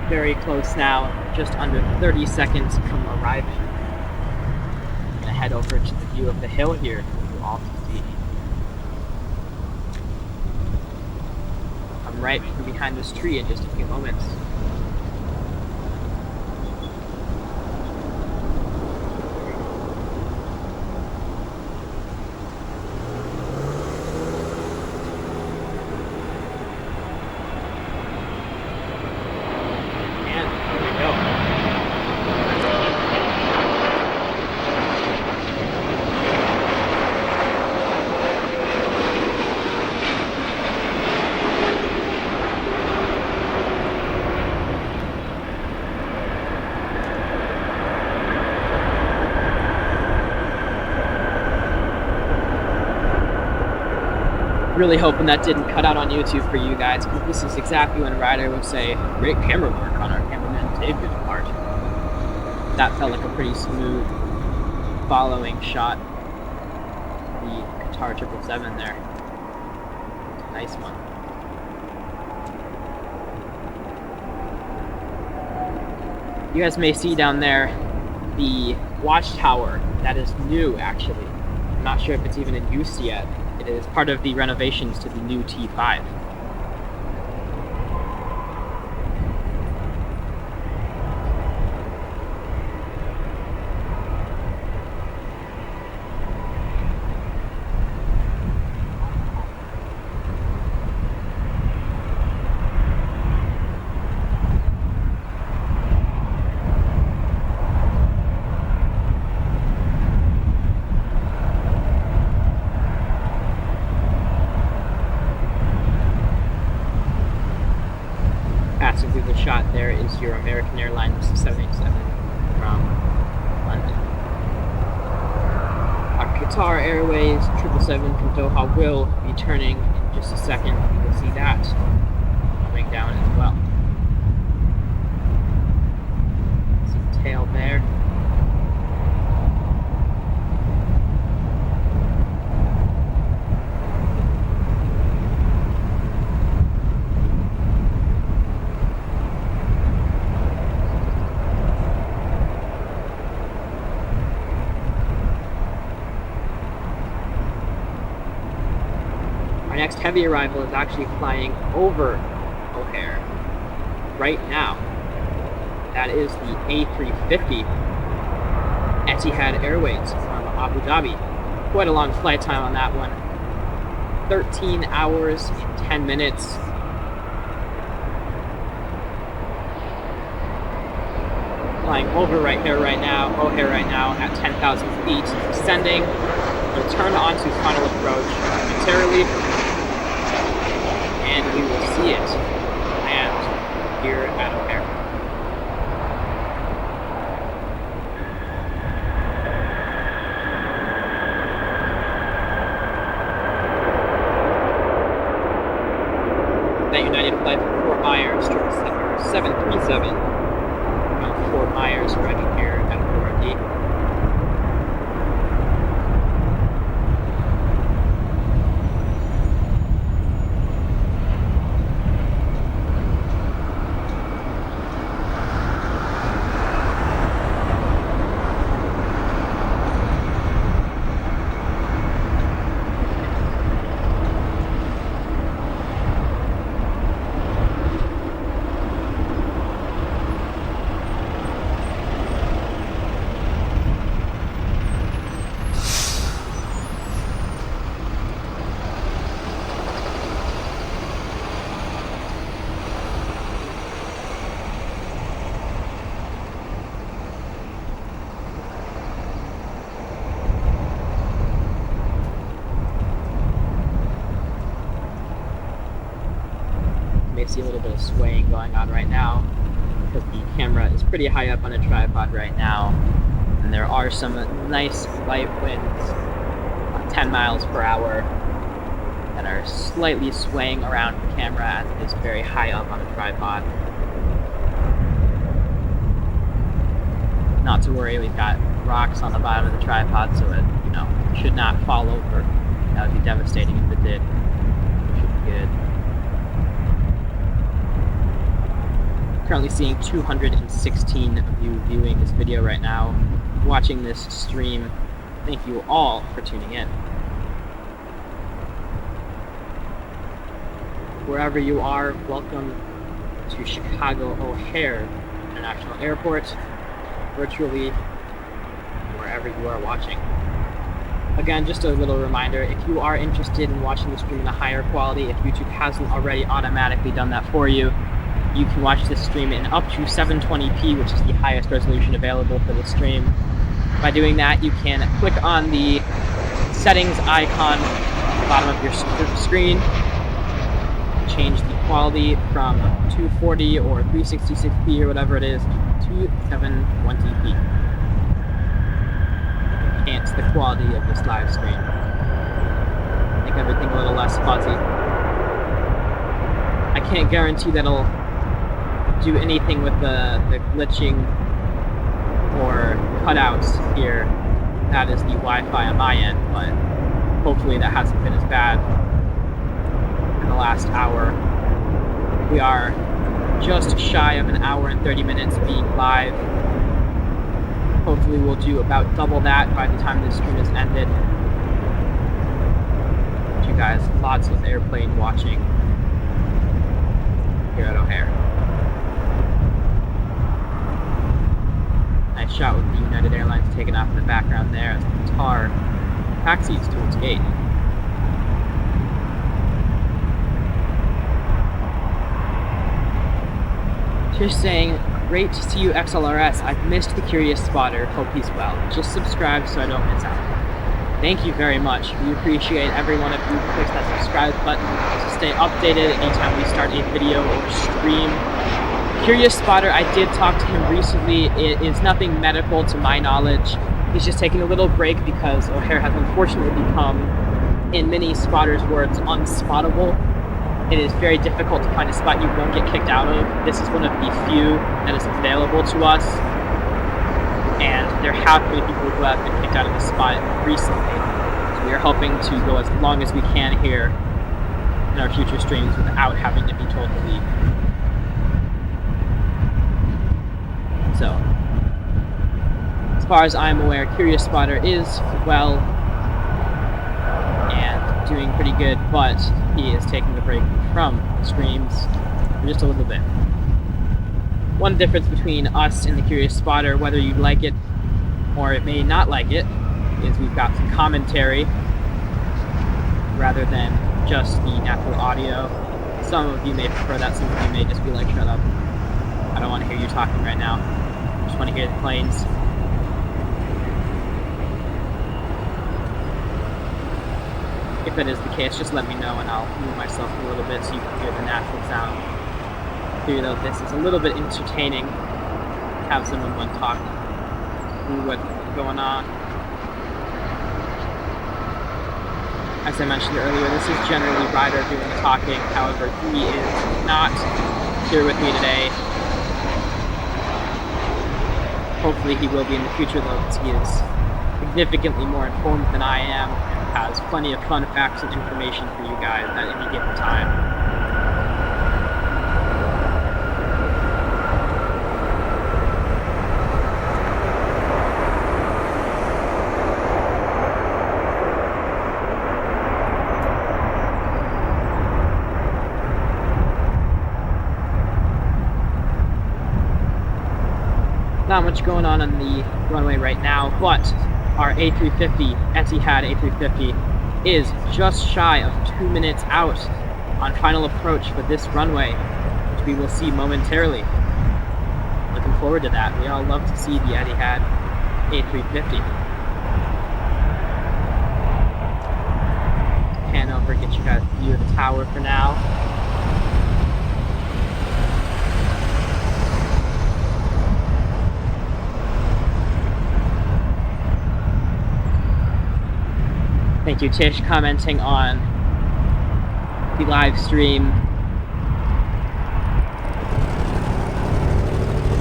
very close now, just under 30 seconds from arriving. side over to the view of the hill here for you all to see. I'm right from behind this tree in just a few moments. Really hoping that didn't cut out on YouTube for you guys, because this is exactly when Ryder would say, great camera work on our cameraman David's part. That felt like a pretty smooth following shot. The Qatar 777 there. Nice one. You guys may see down there the watchtower that is new, actually. I'm not sure if it's even in use yet. It is part of the renovations to the new T5. Passing through the shot there is your American Airlines 787 from London. Our Qatar Airways 777 from Doha will be turning in just a second. You will see that coming down as well. Some tail there. Next heavy arrival is actually flying over O'Hare right now. That is the A350 Etihad Airways from Abu Dhabi. Quite a long flight time on that one. 13 hours and 10 minutes. Flying over O'Hare right now at 10,000 feet, descending. We'll turn onto final approach momentarily. And we will see it land here at O'Hare. That United flight from Fort Myers, 737 from Fort Myers, arriving here at ORD. See a little bit of swaying going on right now because the camera is pretty high up on a tripod right now, and there are some nice light winds, 10 miles per hour, that are slightly swaying around the camera as it is very high up on a tripod. Not to worry, we've got rocks on the bottom of the tripod, so it should not fall over. That would be devastating if it did. It should be good. Currently seeing 216 of you viewing this video right now, watching this stream Thank you all for tuning in. Wherever you are, welcome to Chicago O'Hare International Airport, virtually, wherever you are watching. Again, just a little reminder, if you are interested in watching the stream in a higher quality, if YouTube hasn't already automatically done that for you, you can watch this stream in up to 720p, which is the highest resolution available for the stream. By doing that, you can click on the settings icon at the bottom of your screen, change the quality from 240 or 366p or whatever it is to 720p. Enhance the quality of this live stream. Make everything a little less fuzzy. I can't guarantee that it'll do anything with the glitching or cutouts here. That is the Wi-Fi on my end, but hopefully that hasn't been as bad in the last hour. We are just shy of an hour and 30 minutes being live. Hopefully we'll do about double that by the time this stream is ended. You guys, lots of airplane watching here at O'Hare. Nice shot with the United Airlines taken off in the background there as Qatar taxis to its gate. Just saying, great to see you, XLRS. I've missed the Curious Spotter. Hope he's well. Just subscribe so I don't miss out. Thank you very much. We appreciate every one of you who clicks that subscribe button to stay updated anytime we start a video or stream. Curious Spotter, I did talk to him recently. It is nothing medical to my knowledge. He's just taking a little break because O'Hare has unfortunately become, in many spotters' words, unspottable. It is very difficult to find a spot you won't get kicked out of. This is one of the few that is available to us. And there have been people who have been kicked out of the spot recently. So we are hoping to go as long as we can here in our future streams without having to be told to leave. So, as far as I'm aware, Curious Spotter is well and doing pretty good, but he is taking a break from streams for just a little bit. One difference between us and the Curious Spotter, whether you like it or may not like it, is we've got some commentary rather than just the natural audio. Some of you may prefer that, some of you may just be like, shut up. I don't want to hear you talking right now. I just want to hear the planes. If that is the case, just let me know and I'll move myself a little bit so you can hear the natural sound. Figure though this is a little bit entertaining. Have someone talk through what's going on. As I mentioned earlier, this is generally Ryder doing the talking. However, he is not here with me today. Hopefully he will be in the future though, because he is significantly more informed than I am. Has plenty of fun facts and information for you guys at any given time. Not much going on the runway right now, but our A350, Etihad A350, is just shy of 2 minutes out on final approach for this runway, which we will see momentarily. Looking forward to that. We all love to see the Etihad A350. Pan over, get you guys a view of the tower for now. Thank you, Tish, commenting on the live stream.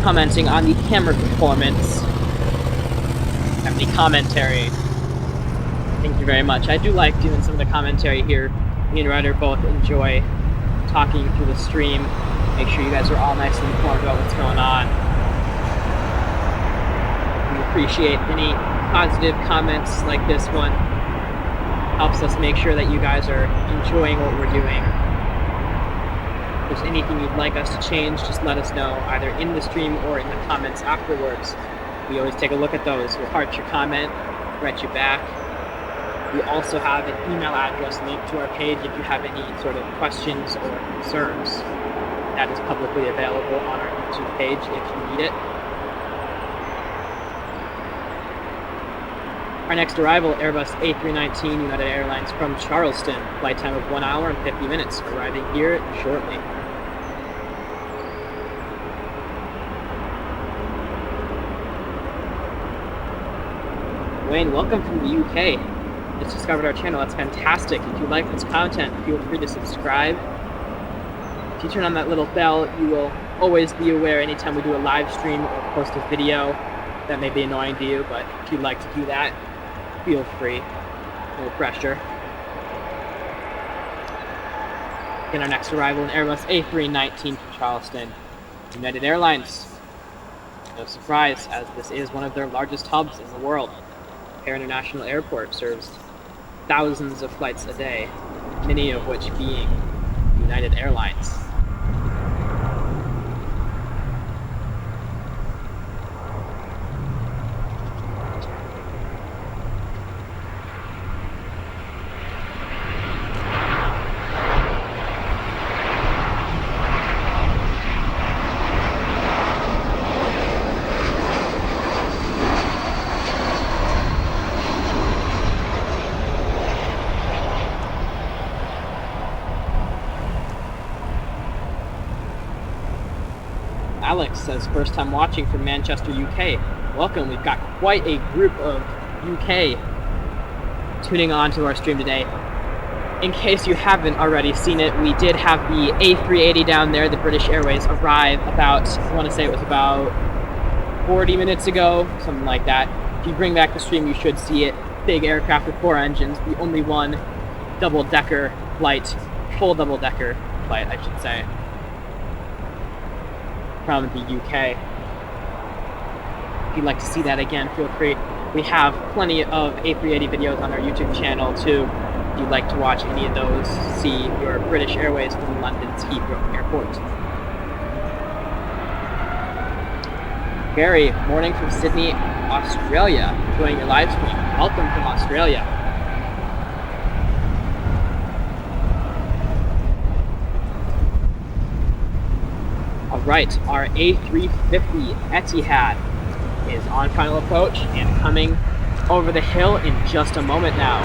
Commenting on the camera performance. Have any commentary? Thank you very much. I do like doing some of the commentary here. Me and Ryder both enjoy talking through the stream. Make sure you guys are all nice and informed about what's going on. We appreciate any positive comments like this one helps us make sure that you guys are enjoying what we're doing. If there's anything you'd like us to change, just let us know, either in the stream or in the comments afterwards. We always take a look at those. We'll heart your comment, write you back. We also have an email address linked to our page if you have any sort of questions or concerns. That is publicly available on our YouTube page if you need it. Our next arrival, Airbus A319 United Airlines from Charleston. Flight time of 1 hour and 50 minutes. Arriving here shortly. Wayne, welcome from the UK. Just discovered our channel. That's fantastic. If you like this content, feel free to subscribe. If you turn on that little bell, you will always be aware anytime we do a live stream or post a video. That may be annoying to you, but if you'd like to do that, feel free. No pressure. In our next arrival, an Airbus A319 from Charleston, United Airlines. No surprise, as this is one of their largest hubs in the world. O'Hare International Airport serves thousands of flights a day, many of which being United Airlines. Alex says, first time watching from Manchester, UK. Welcome, we've got quite a group of UK tuning on to our stream today. In case you haven't already seen it, we did have the A380 down there, the British Airways, arrive about, I want to say it was about 40 minutes ago, something like that. If you bring back the stream, you should see it. Big aircraft with 4 engines, the only one double-decker flight, full double-decker flight, I should say, from the UK. If you'd like to see that again, feel free. We have plenty of A380 videos on our YouTube channel too. If you'd like to watch any of those, see your British Airways from London's Heathrow Airport. Gary, morning from Sydney, Australia. Enjoying your live stream. Welcome from Australia. Right, our A350 Etihad is on final approach and coming over the hill in just a moment now.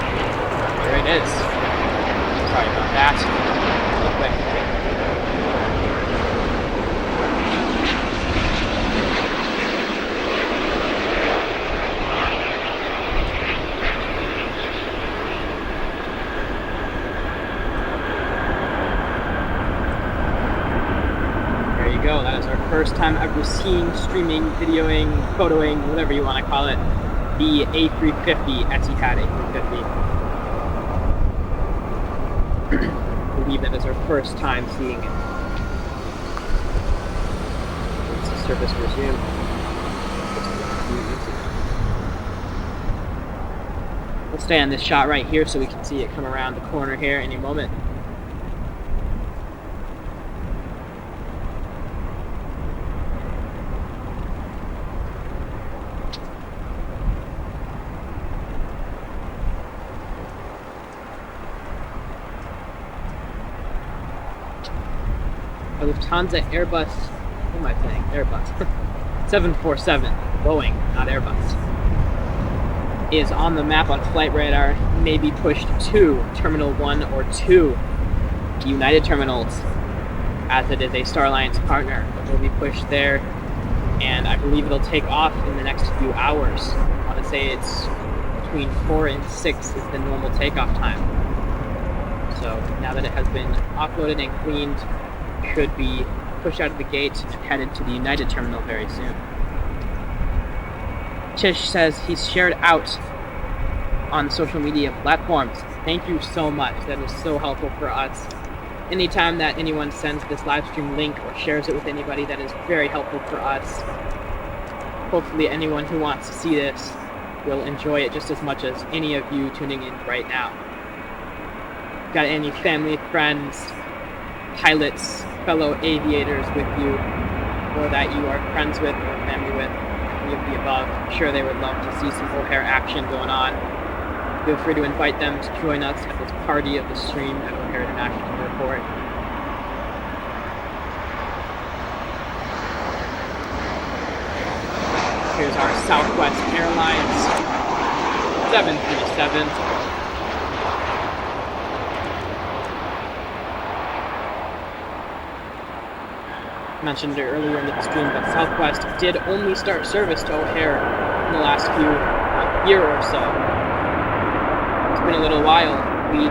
Here it is. Sorry about that. Real quick. That is our first time ever seeing, streaming, videoing, photoing, whatever you want to call it, the A350, Etihad A350. I believe that is our first time seeing it. Once the service resume. We'll stay on this shot right here so we can see it come around the corner here any moment. Lufthansa Airbus, what am I saying? Airbus. 747, Boeing, not Airbus, is on the map on flight radar, may be pushed to Terminal 1 or 2 United terminals, as it is a Star Alliance partner. It will be pushed there, and I believe it'll take off in the next few hours. I want to say it's between 4 and 6 is the normal takeoff time. So now that it has been offloaded and cleaned, should be pushed out of the gate and headed to the United terminal very soon. Tish says he's shared out on social media platforms. Thank you so much. That is so helpful for us. Anytime that anyone sends this live stream link or shares it with anybody, that is very helpful for us. Hopefully anyone who wants to see this will enjoy it just as much as any of you tuning in right now. Got any family, friends, pilots, fellow aviators with you, or that you are friends with or family with, any of the above? I'm sure they would love to see some O'Hare action going on. Feel free to invite them to join us at this party of the stream at O'Hare International Airport. Here's our Southwest Airlines 737. Mentioned earlier in the stream that Southwest did only start service to O'Hare in the last year or so. It's been a little while. We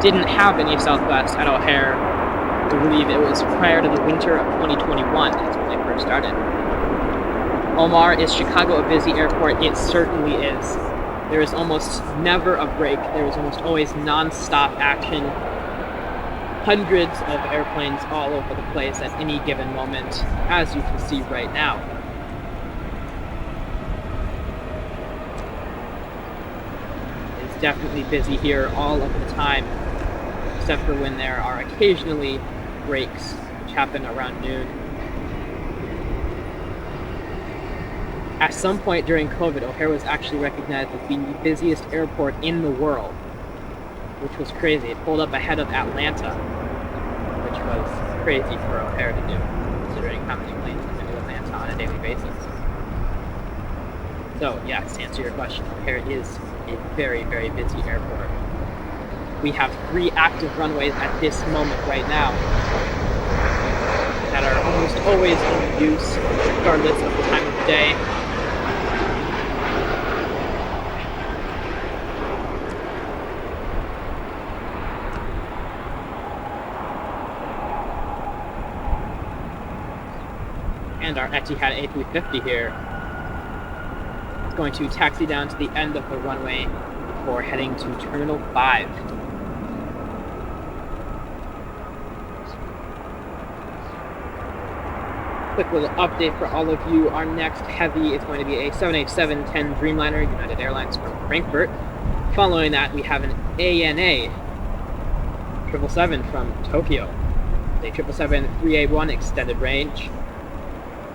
didn't have any Southwest at O'Hare. I believe it was prior to the winter of 2021. That's when they first started. Omar, is Chicago a busy airport? It certainly is. There is almost never a break. There is almost always non-stop action. Hundreds of airplanes all over the place at any given moment, as you can see right now. It's definitely busy here all of the time, except for when there are occasionally breaks, which happen around noon. At some point during COVID, O'Hare was actually recognized as being the busiest airport in the world, which was crazy. It pulled up ahead of Atlanta, which was crazy for O'Hare to do, considering how many planes come into Atlanta on a daily basis. So, yeah, to answer your question, O'Hare is a very, very busy airport. We have 3 active runways at this moment right now that are almost always in use, regardless of the time of day. And our Etihad A350 here is going to taxi down to the end of the runway before heading to Terminal 5. Quick little update for all of you. Our next heavy is going to be a 787-10 Dreamliner, United Airlines from Frankfurt. Following that, we have an ANA 777 from Tokyo. A 777-381 extended range.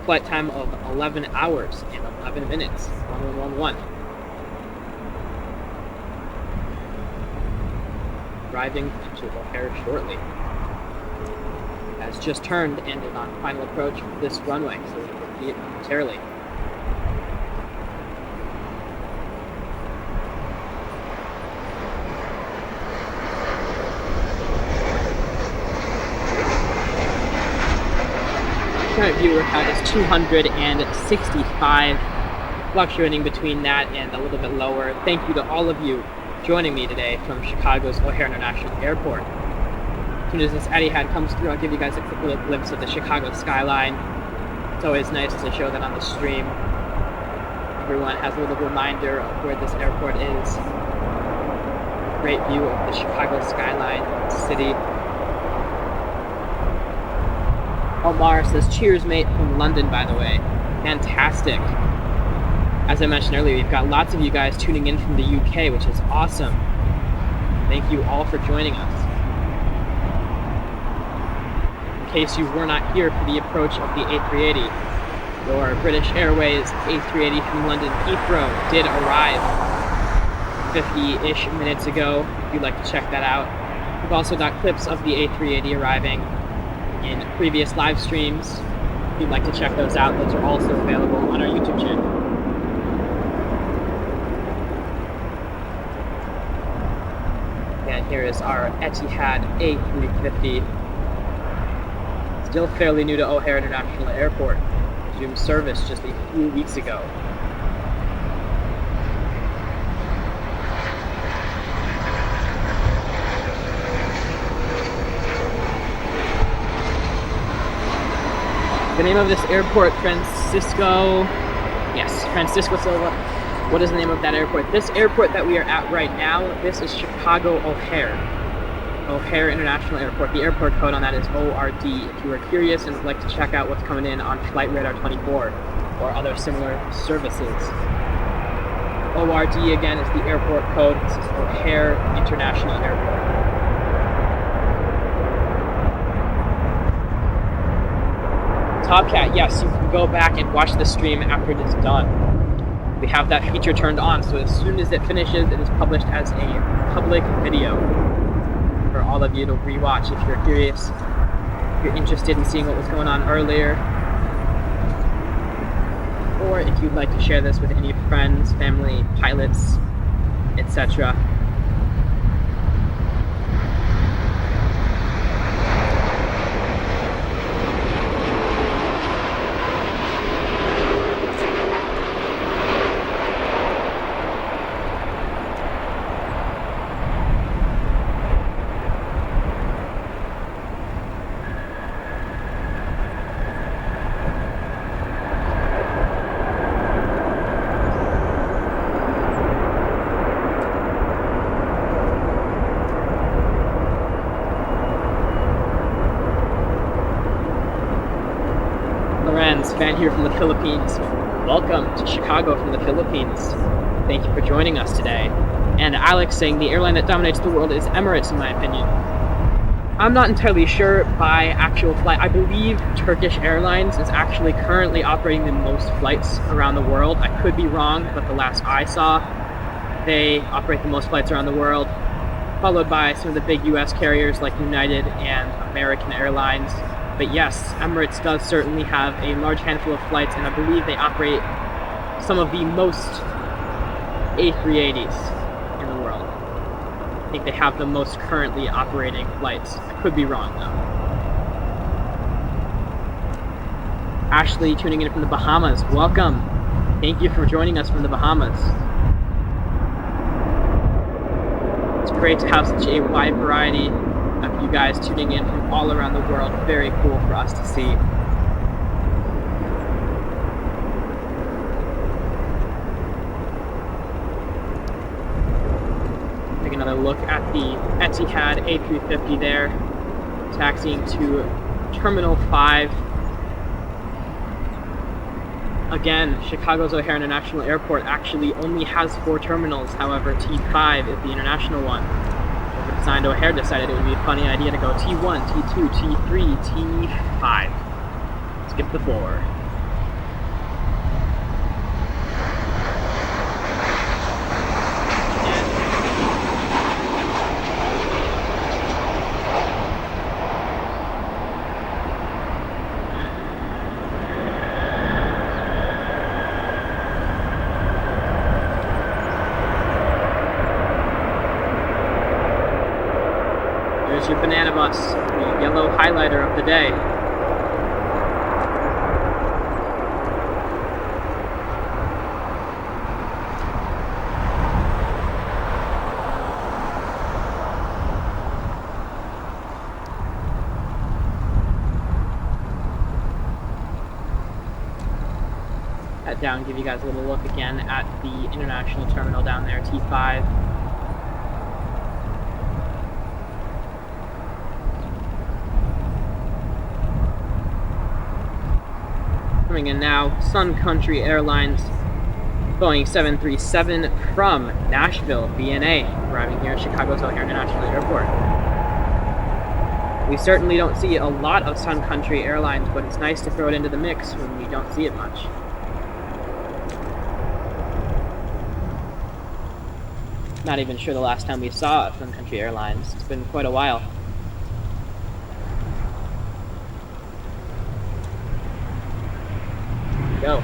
Flight time of 11 hours and 11 minutes, 1111. Arriving to O'Hare shortly. Has just turned and is on final approach of this runway, so we will see it momentarily. Current viewer count is 265, fluctuating between that and a little bit lower. Thank you to all of you joining me today from Chicago's O'Hare International Airport. As soon as this Etihad comes through, I'll give you guys a quick little glimpse of the Chicago skyline. It's always nice to show that on the stream. Everyone has a little reminder of where this airport is. Great view of the Chicago skyline, city. Omar says, cheers, mate, from London, by the way. Fantastic. As I mentioned earlier, we've got lots of you guys tuning in from the UK, which is awesome. Thank you all for joining us. In case you were not here for the approach of the A380, your British Airways A380 from London Heathrow did arrive 50-ish minutes ago, if you'd like to check that out. We've also got clips of the A380 arriving in previous live streams. If you'd like to check those out, those are also available on our YouTube channel. And here is our Etihad A350. Still fairly new to O'Hare International Airport. Resumed service just a few weeks ago. The name of this airport, Francisco Silva. What is the name of that airport? This airport that we are at right now, this is Chicago O'Hare. O'Hare International Airport. The airport code on that is ORD. If you are curious and would like to check out what's coming in on Flight Radar 24 or other similar services. ORD again is the airport code. This is O'Hare International Airport. Topcat, yes, you can go back and watch the stream after it is done. We have that feature turned on, so as soon as it finishes, it is published as a public video for all of you to rewatch if you're curious, if you're interested in seeing what was going on earlier, or if you'd like to share this with any friends, family, pilots, etc. Fan here from the Philippines. Welcome to Chicago from the Philippines. Thank you for joining us today. And Alex saying the airline that dominates the world is Emirates, in my opinion. I'm not entirely sure by actual flight. I believe Turkish Airlines is actually currently operating the most flights around the world. I could be wrong, but the last I saw, they operate the most flights around the world, followed by some of the big US carriers like United and American Airlines. But yes, Emirates does certainly have a large handful of flights, and I believe they operate some of the most A380s in the world. I think they have the most currently operating flights. I could be wrong, though. Ashley tuning in from the Bahamas. Welcome. Thank you for joining us from the Bahamas. It's great to have such a wide variety of you guys tuning in from all around the world. Very cool for us to see. Take another look at the Etihad A350 there, taxiing to Terminal 5. Again, Chicago's O'Hare International Airport actually only has 4 terminals. However, T5 is the international one. Designed O'Hare decided it would be a funny idea to go T1, T2, T3, T5. Skip the 4. Your banana bus, the yellow highlighter of the day. Head down, give you guys a little look again at the international terminal down there, T5. Coming in now, Sun Country Airlines, Boeing 737 from Nashville, BNA, arriving here at Chicago's O'Hare International Airport. We certainly don't see a lot of Sun Country Airlines, but it's nice to throw it into the mix when we don't see it much. Not even sure the last time we saw a Sun Country Airlines. It's been quite a while. Go.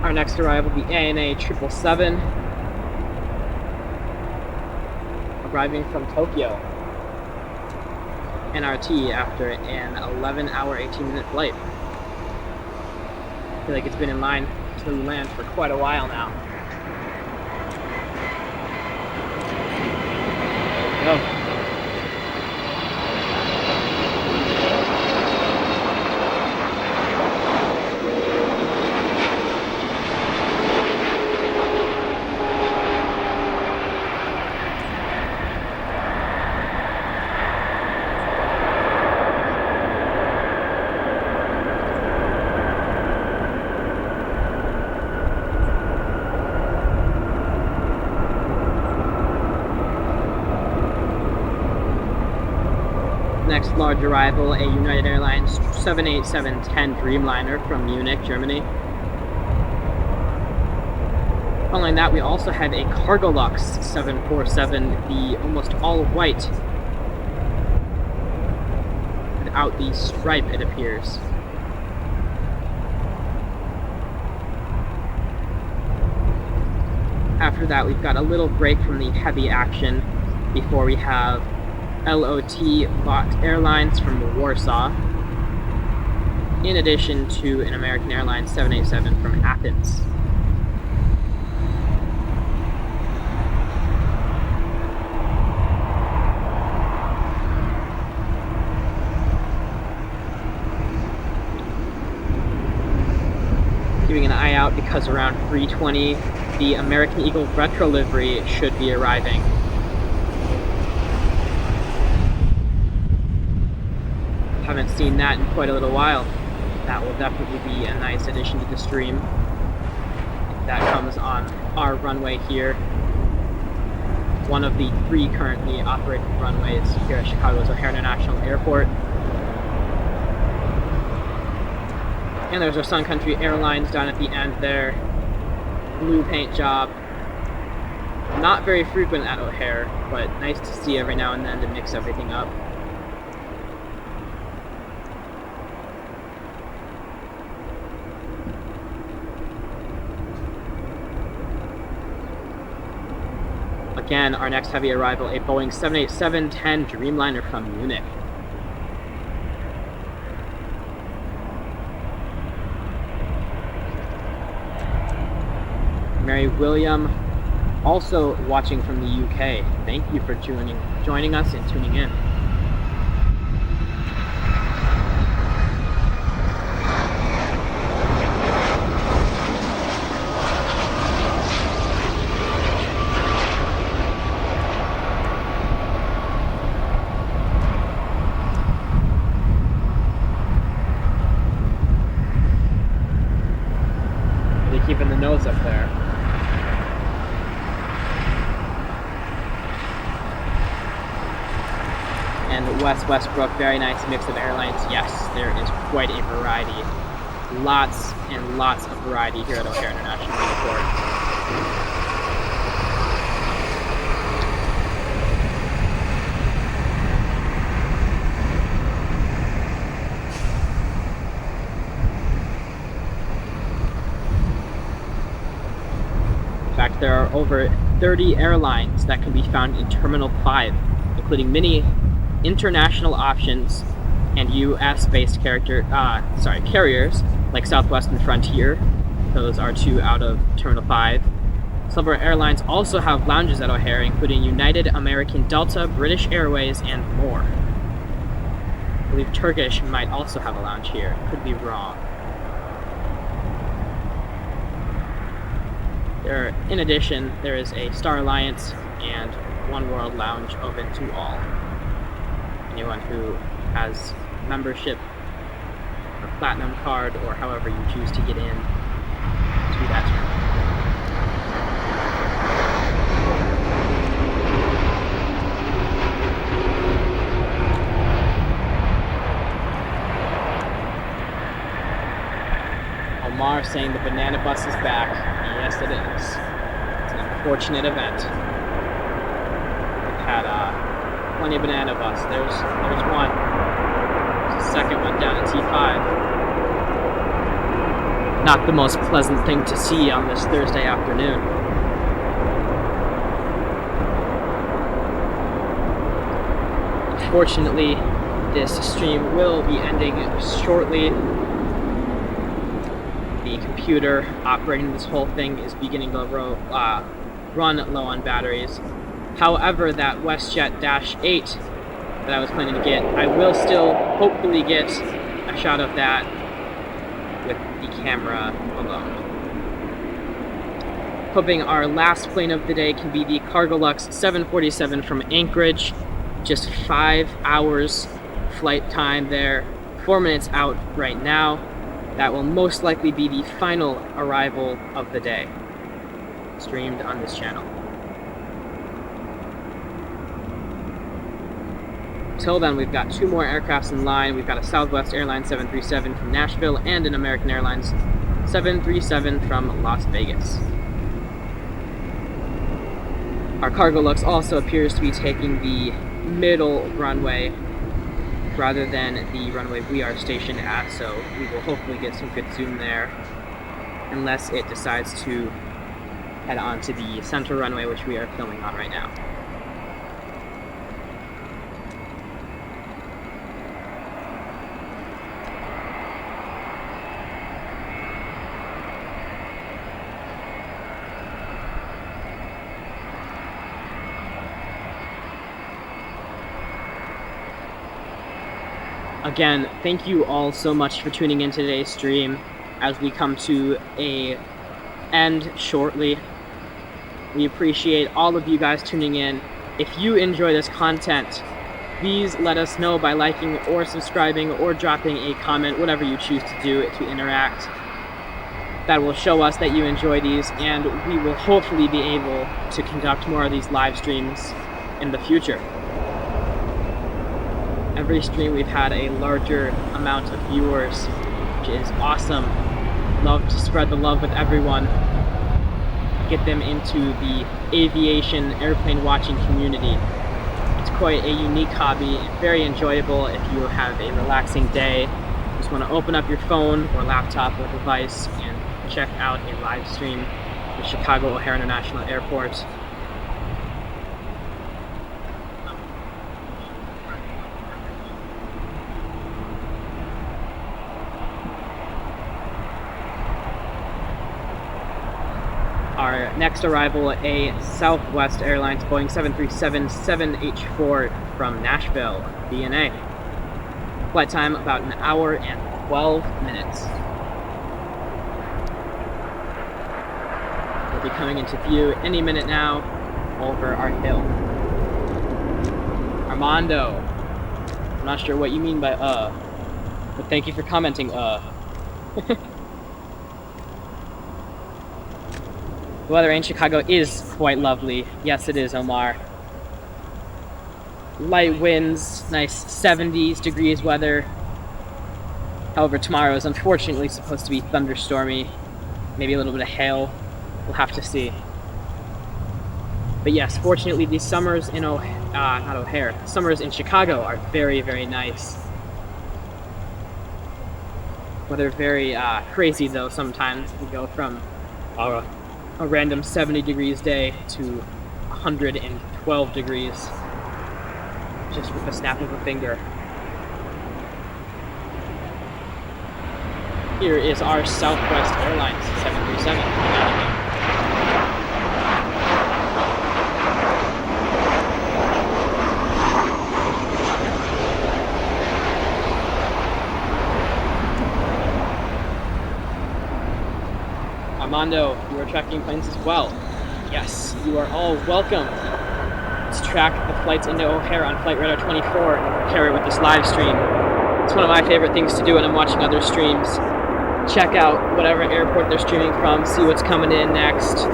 Our next arrival will be ANA 777 arriving from Tokyo. NRT after an 11-hour, 18-minute flight. I feel like it's been in line until we land for quite a while now. There we go. Next large arrival, a United Airlines 787-10 Dreamliner from Munich, Germany. Following that, we also have a Cargolux 747, the almost all-white, without the stripe, it appears. After that, we've got a little break from the heavy action before we have LOT Airlines from Warsaw, in addition to an American Airlines 787 from Athens. Keeping an eye out because around 3:20, the American Eagle retro livery should be arriving. Haven't seen that in quite a little while. That will definitely be a nice addition to the stream. That comes on our runway here. One of the 3 currently operating runways here at Chicago's O'Hare International Airport. And there's our Sun Country Airlines down at the end there. Blue paint job. Not very frequent at O'Hare, but nice to see every now and then to mix everything up. Again, our next heavy arrival, a Boeing 787-10 Dreamliner from Munich. Mary William, also watching from the UK. Thank you for joining us and tuning in. Keeping the nose up there. And West Westbrook, very nice mix of airlines. Yes, there is quite a variety. Lots and lots of variety here at O'Hare International Airport. There are over 30 airlines that can be found in Terminal 5, including many international options and US-based carriers like Southwest and Frontier. Those are 2 out of Terminal 5. Some of our airlines also have lounges at O'Hare, including United, American, Delta, British Airways, and more. I believe Turkish might also have a lounge here. Could be wrong. In addition, there is a Star Alliance and One World Lounge open to all. Anyone who has membership or platinum card or however you choose to get in to that terminal. Omar saying the banana bus is back. Yes, it is. It's an unfortunate event. We've had plenty of banana bus. There's one. There's a second one down at T5. Not the most pleasant thing to see on this Thursday afternoon. Unfortunately, this stream will be ending shortly. The computer operating this whole thing is beginning to run low on batteries. However, that WestJet Dash 8 that I was planning to get, I will still hopefully get a shot of that with the camera alone. Hoping our last plane of the day can be the Cargolux 747 from Anchorage. Just 5 hours flight time there, 4 minutes out right now. That will most likely be the final arrival of the day, streamed on this channel. Till then, we've got 2 more aircrafts in line. We've got a Southwest Airlines 737 from Nashville and an American Airlines 737 from Las Vegas. Our Cargolux also appears to be taking the middle runway rather than the runway we are stationed at, so we will hopefully get some good zoom there, unless it decides to head on to the center runway, which we are filming on right now. Again, thank you all so much for tuning in to today's stream as we come to a end shortly. We appreciate all of you guys tuning in. If you enjoy this content, please let us know by liking or subscribing or dropping a comment, whatever you choose to do to interact. That will show us that you enjoy these, and we will hopefully be able to conduct more of these live streams in the future. Every stream we've had a larger amount of viewers, which is awesome. Love to spread the love with everyone. Get them into the aviation airplane watching community. It's quite a unique hobby, very enjoyable if you have a relaxing day. Just want to open up your phone or laptop or device and check out a live stream at Chicago O'Hare International Airport. Our next arrival, a Southwest Airlines Boeing 737-7H4 from Nashville, DNA. Flight time about 1 hour and 12 minutes. We'll be coming into view any minute now over our hill. Armando, I'm not sure what you mean by but thank you for commenting The weather in Chicago is quite lovely. Yes, it is, Omar. Light winds, nice 70s degrees weather. However, tomorrow is unfortunately supposed to be thunderstormy. Maybe a little bit of hail. We'll have to see. But yes, fortunately, these summers in summers in Chicago are very, very nice. Weather very crazy though. Sometimes we go from a random 70 degrees day to 112 degrees just with the snap of a finger. Here is our Southwest Airlines 737. Armando, you are tracking planes as well. Yes, you are all welcome to track the flights into O'Hare on Flight Radar 24 and compare it with this live stream. It's one of my favorite things to do when I'm watching other streams. Check out whatever airport they're streaming from, see what's coming in next.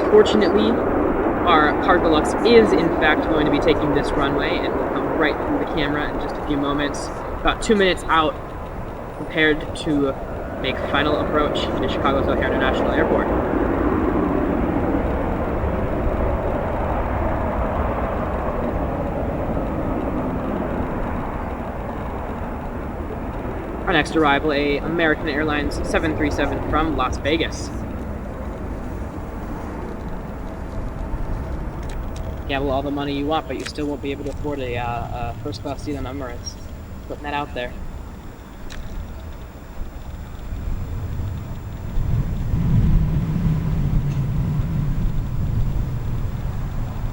Fortunately, our Cargolux is in fact going to be taking this runway and will come right through the camera in just a few moments. About 2 minutes out, prepared to make final approach into Chicago's O'Hare International Airport. Our next arrival, a American Airlines 737 from Las Vegas. gamble all the money you want, but you still won't be able to afford a first-class seat on Emirates. Putting that out there.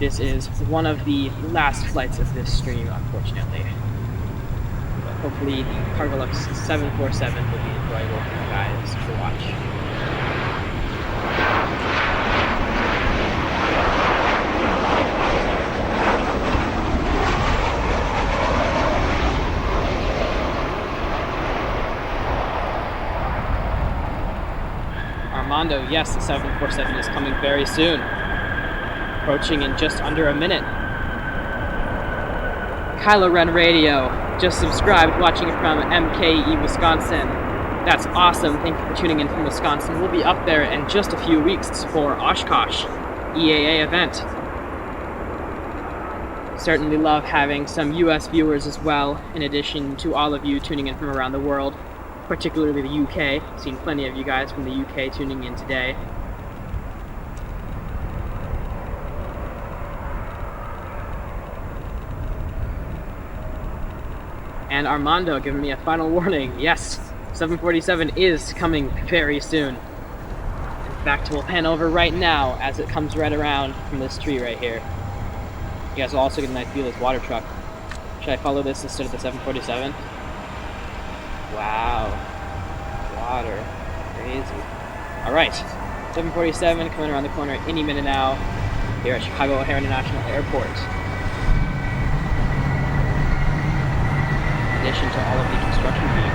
This is one of the last flights of this stream, unfortunately. But hopefully, Cargolux 747 will be enjoyable for you guys to watch. Armando, yes, the 747 is coming very soon. Approaching in just under a minute. Kylo Ren Radio, just subscribed, watching it from MKE, Wisconsin. That's awesome. Thank you for tuning in from Wisconsin. We'll be up there in just a few weeks for Oshkosh EAA event. Certainly love having some US viewers as well, in addition to all of you tuning in from around the world, particularly the UK. I've seen plenty of you guys from the UK tuning in today. And Armando giving me a final warning. Yes, 747 is coming very soon. In fact, we'll pan over right now as it comes right around from this tree right here. You guys will also get a nice view of this water truck. Should I follow this instead of the 747? Wow. Water. Crazy. Alright. 747 coming around the corner any minute now here at Chicago O'Hare International Airport. In addition to all of the construction vehicles.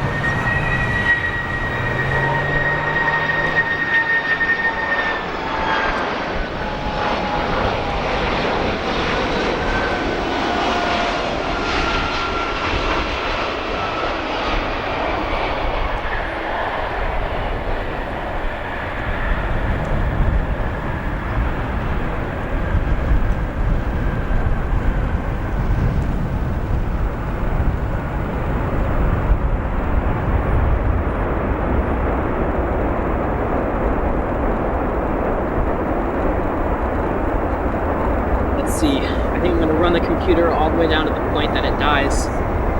All the way down to the point that it dies.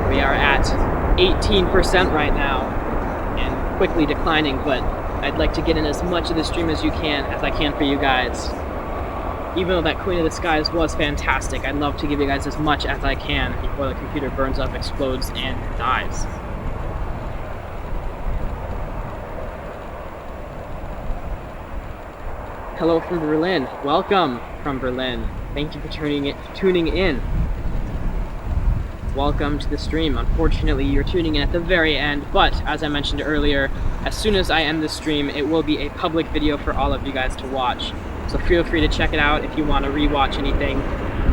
We are at 18% right now and quickly declining, but I'd like to get in as much of the stream as I can for you guys. Even though that Queen of the Skies was fantastic, I'd love to give you guys as much as I can before the computer burns up, explodes, and dies. Hello from Berlin. Welcome from Berlin. Thank you for tuning in. Welcome to the stream. Unfortunately, you're tuning in at the very end, but as I mentioned earlier, as soon as I end the stream, it will be a public video for all of you guys to watch. So feel free to check it out if you want to rewatch anything,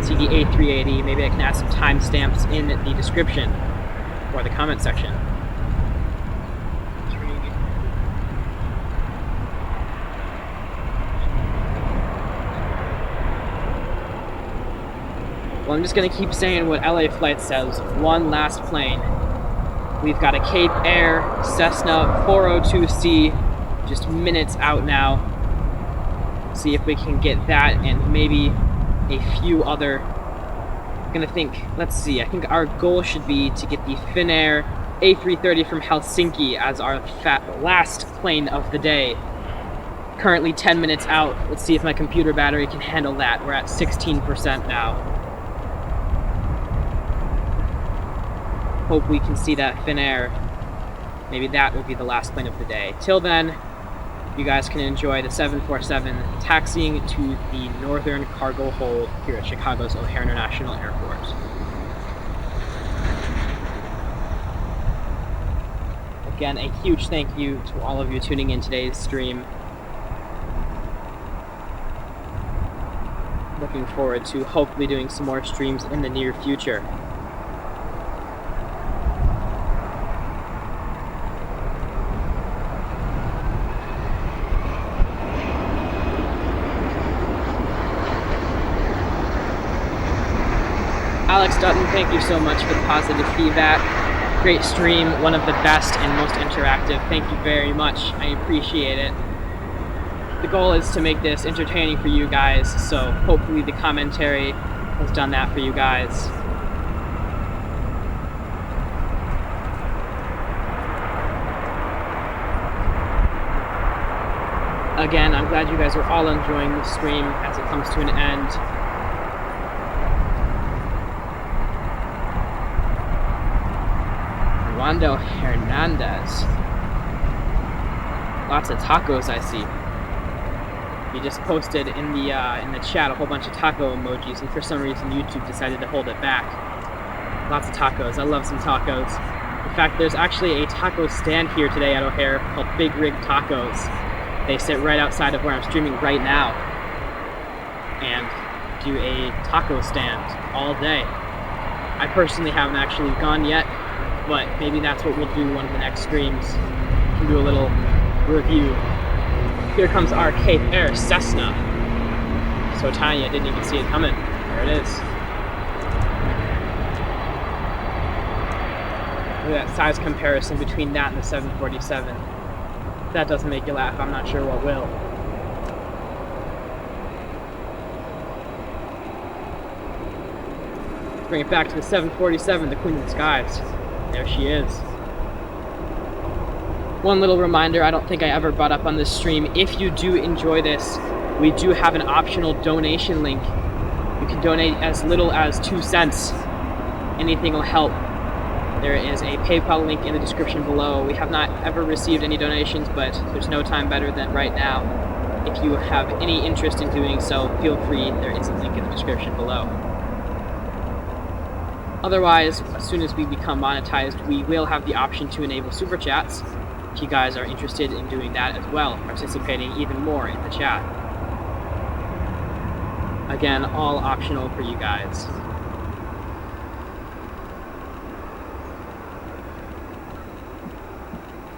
see the A380. Maybe I can add some timestamps in the description or the comment section. Well, I'm just going to keep saying what LA Flight says. One last plane. We've got a Cape Air Cessna 402C just minutes out now. See if we can get that and maybe a few other. I'm going to think, let's see, I think our goal should be to get the Finnair A330 from Helsinki as our last plane of the day. Currently 10 minutes out. Let's see if my computer battery can handle that. We're at 16% now. Hope we can see that Finnair. Maybe that will be the last plane of the day. Till then, you guys can enjoy the 747 taxiing to the northern cargo hold here at Chicago's O'Hare International Airport. Again, a huge thank you to all of you tuning in today's stream. Looking forward to hopefully doing some more streams in the near future. Alex Dutton, thank you so much for the positive feedback. Great stream, one of the best and most interactive. Thank you very much. I appreciate it. The goal is to make this entertaining for you guys, so hopefully the commentary has done that for you guys. Again, I'm glad you guys are all enjoying the stream as it comes to an end. Rolando Hernandez. Lots of tacos, I see. You just posted in the chat a whole bunch of taco emojis, and for some reason YouTube decided to hold it back. Lots of tacos. I love some tacos. In fact, there's actually a taco stand here today at O'Hare called Big Rig Tacos. They sit right outside of where I'm streaming right now and do a taco stand all day. I personally haven't actually gone yet, but maybe that's what we'll do one of the next streams. We can do a little review. Here comes our Cape Air Cessna. So tiny, I didn't even see it coming. There it is. Look at that size comparison between that and the 747. If that doesn't make you laugh, I'm not sure what will. Bring it back to the 747, the Queen of the Skies. There she is. One little reminder, I don't think I ever brought up on this stream, if you do enjoy this, we do have an optional donation link. You can donate as little as 2 cents. Anything will help. There is a PayPal link in the description below. We have not ever received any donations, but there's no time better than right now. If you have any interest in doing so, feel free. There is a link in the description below. Otherwise, as soon as we become monetized, we will have the option to enable super chats. If you guys are interested in doing that as well, participating even more in the chat. Again, all optional for you guys.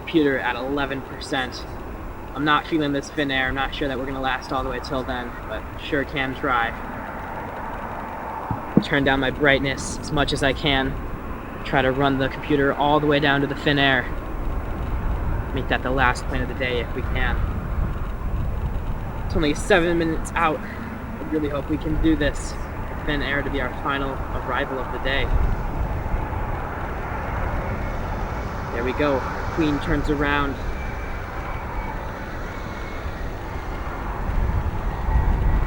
Computer at 11%. I'm not feeling this Finnair. I'm not sure that we're going to last all the way till then, but sure can try. Turn down my brightness as much as I can. Try to run the computer all the way down to the Finnair. Make that the last plane of the day if we can. It's only 7 minutes out. I really hope we can do this. Finnair to be our final arrival of the day. There we go. Queen turns around.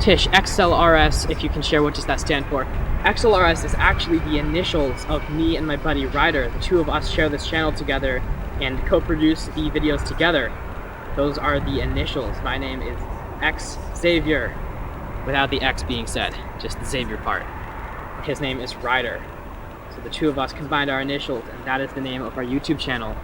Tish, XLRS, if you can share, what does that stand for? XLRS is actually the initials of me and my buddy Ryder. The two of us share this channel together and co-produce the videos together. Those are the initials. My name is X Xavier, without the X being said, just the Xavier part. His name is Ryder. So the two of us combined our initials, and that is the name of our YouTube channel.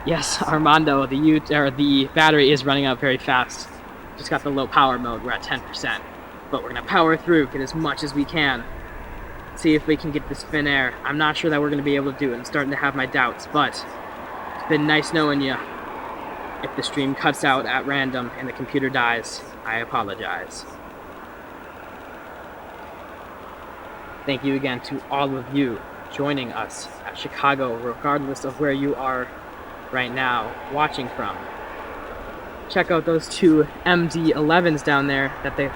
Yes, Armando, the battery is running out very fast. Just got the low power mode, we're at 10%. But we're gonna power through, get as much as we can. See if we can get this Finnair. I'm not sure that we're gonna be able to do it. I'm starting to have my doubts, but it's been nice knowing you. If the stream cuts out at random and the computer dies, I apologize. Thank you again to all of you joining us at Chicago, regardless of where you are right now watching from. Check out those two MD-11s down there that the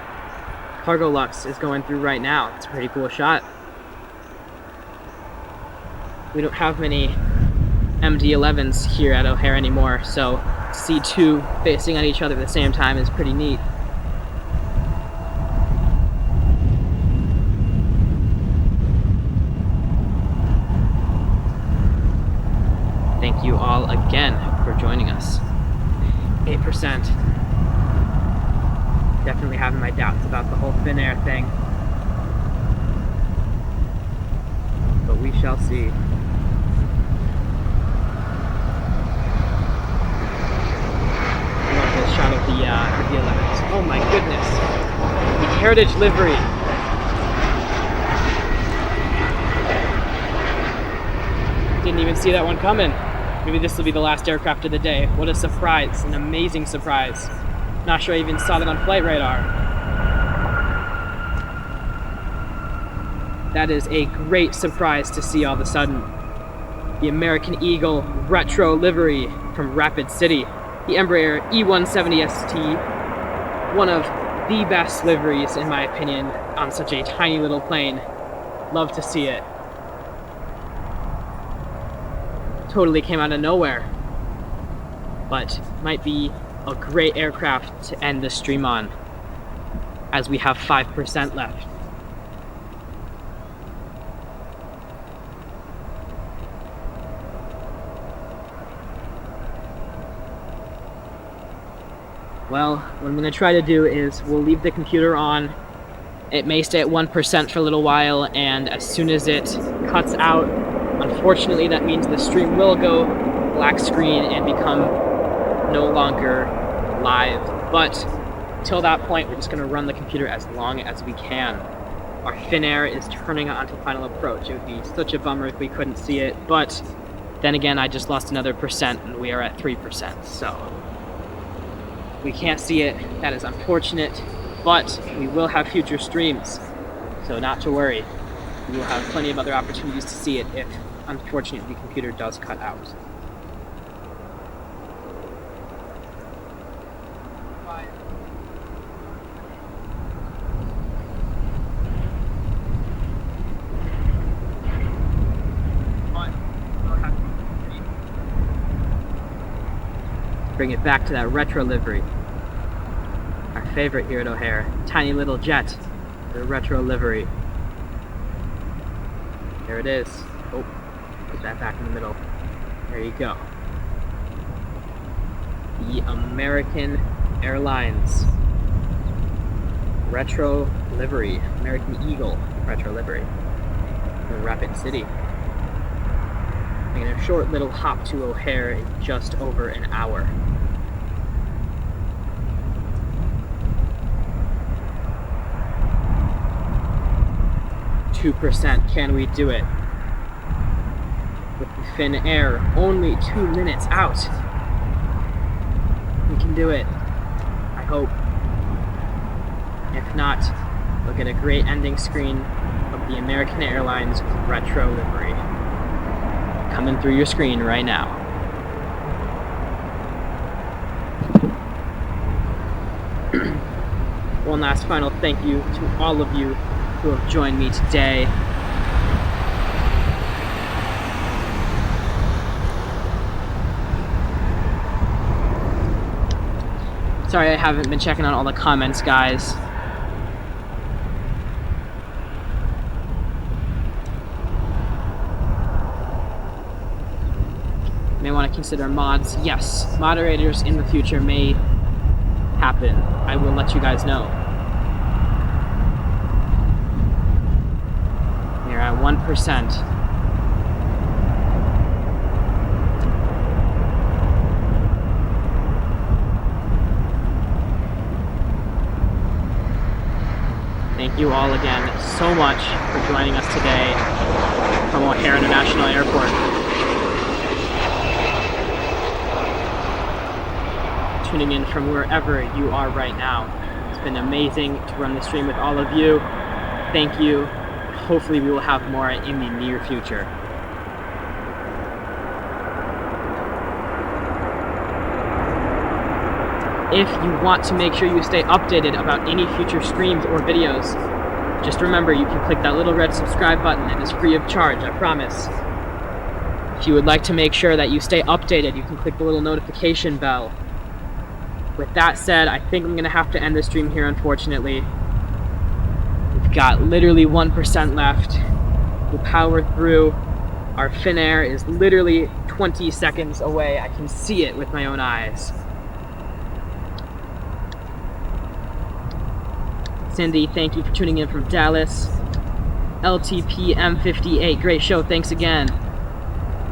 Cargo Lux is going through right now. It's a pretty cool shot. We don't have many MD-11s here at O'Hare anymore, so to see two facing on each other at the same time is pretty neat. Thank you all again for joining us. 8%. Definitely having my doubts about the whole Finnair thing. But we shall see. I love this shot of the 11s. Oh my goodness. The Heritage livery. Didn't even see that one coming. Maybe this will be the last aircraft of the day. What a surprise, an amazing surprise. Not sure I even saw that on flight radar. That is a great surprise to see all of a sudden. The American Eagle retro livery from Rapid City. The Embraer E170 ST, one of the best liveries, in my opinion, on such a tiny little plane. Love to see it. Totally came out of nowhere, but might be a great aircraft to end the stream on, as we have 5% left. Well, what I'm going to try to do is we'll leave the computer on. It may stay at 1% for a little while, and as soon as it cuts out, unfortunately that means the stream will go black screen and become no longer live. But till that point, we're just going to run the computer as long as we can. Our Finnair is turning onto final approach. It would be such a bummer if we couldn't see it, but then again, I just lost another percent and we are at 3%, so we can't see it. That is unfortunate, but we will have future streams, so not to worry. We will have plenty of other opportunities to see it if, unfortunately, the computer does cut out. Bring it back to that retro livery. Our favorite here at O'Hare. Tiny little jet. The retro livery. There it is. Oh, put that back in the middle. There you go. The American Airlines retro livery. American Eagle retro livery. The Rapid City. Making a short little hop to O'Hare in just over an hour. %. Can we do it? With the Finnair only 2 minutes out. We can do it. I hope. If not, we'll get a great ending screen of the American Airlines retro livery coming through your screen right now. One last final thank you to all of you who have joined me today. Sorry I haven't been checking on all the comments, guys. May want to consider mods. Yes, moderators in the future may happen. I will let you guys know. We're at 1%. Thank you all again so much for joining us today from O'Hare International Airport. Tuning in from wherever you are right now. It's been amazing to run the stream with all of you. Thank you. Hopefully we will have more in the near future. If you want to make sure you stay updated about any future streams or videos, just remember you can click that little red subscribe button. It is free of charge, I promise. If you would like to make sure that you stay updated, you can click the little notification bell. With that said, I think I'm going to have to end the stream here, unfortunately. We've got literally 1% left. We'll power through. Our Finnair is literally 20 seconds away. I can see it with my own eyes. Cindy, thank you for tuning in from Dallas. LTP M58, great show. Thanks again.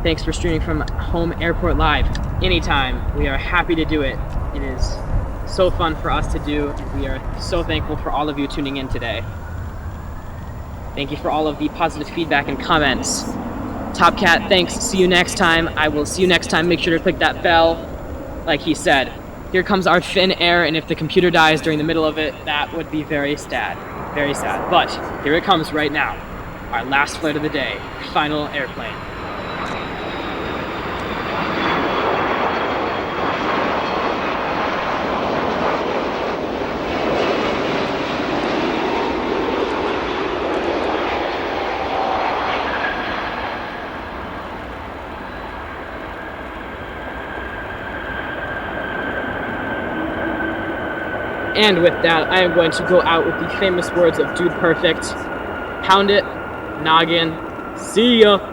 Thanks for streaming from Home Airport Live. Anytime. We are happy to do it. It is so fun for us to do, and we are so thankful for all of you tuning in today. Thank you for all of the positive feedback and comments. Top Cat, thanks. See you next time. I will see you next time. Make sure to click that bell. Like he said, here comes our Finnair, and if the computer dies during the middle of it, that would be very sad. Very sad. But here it comes right now. Our last flight of the day. Final airplane. And with that, I am going to go out with the famous words of Dude Perfect. Pound it, noggin, see ya!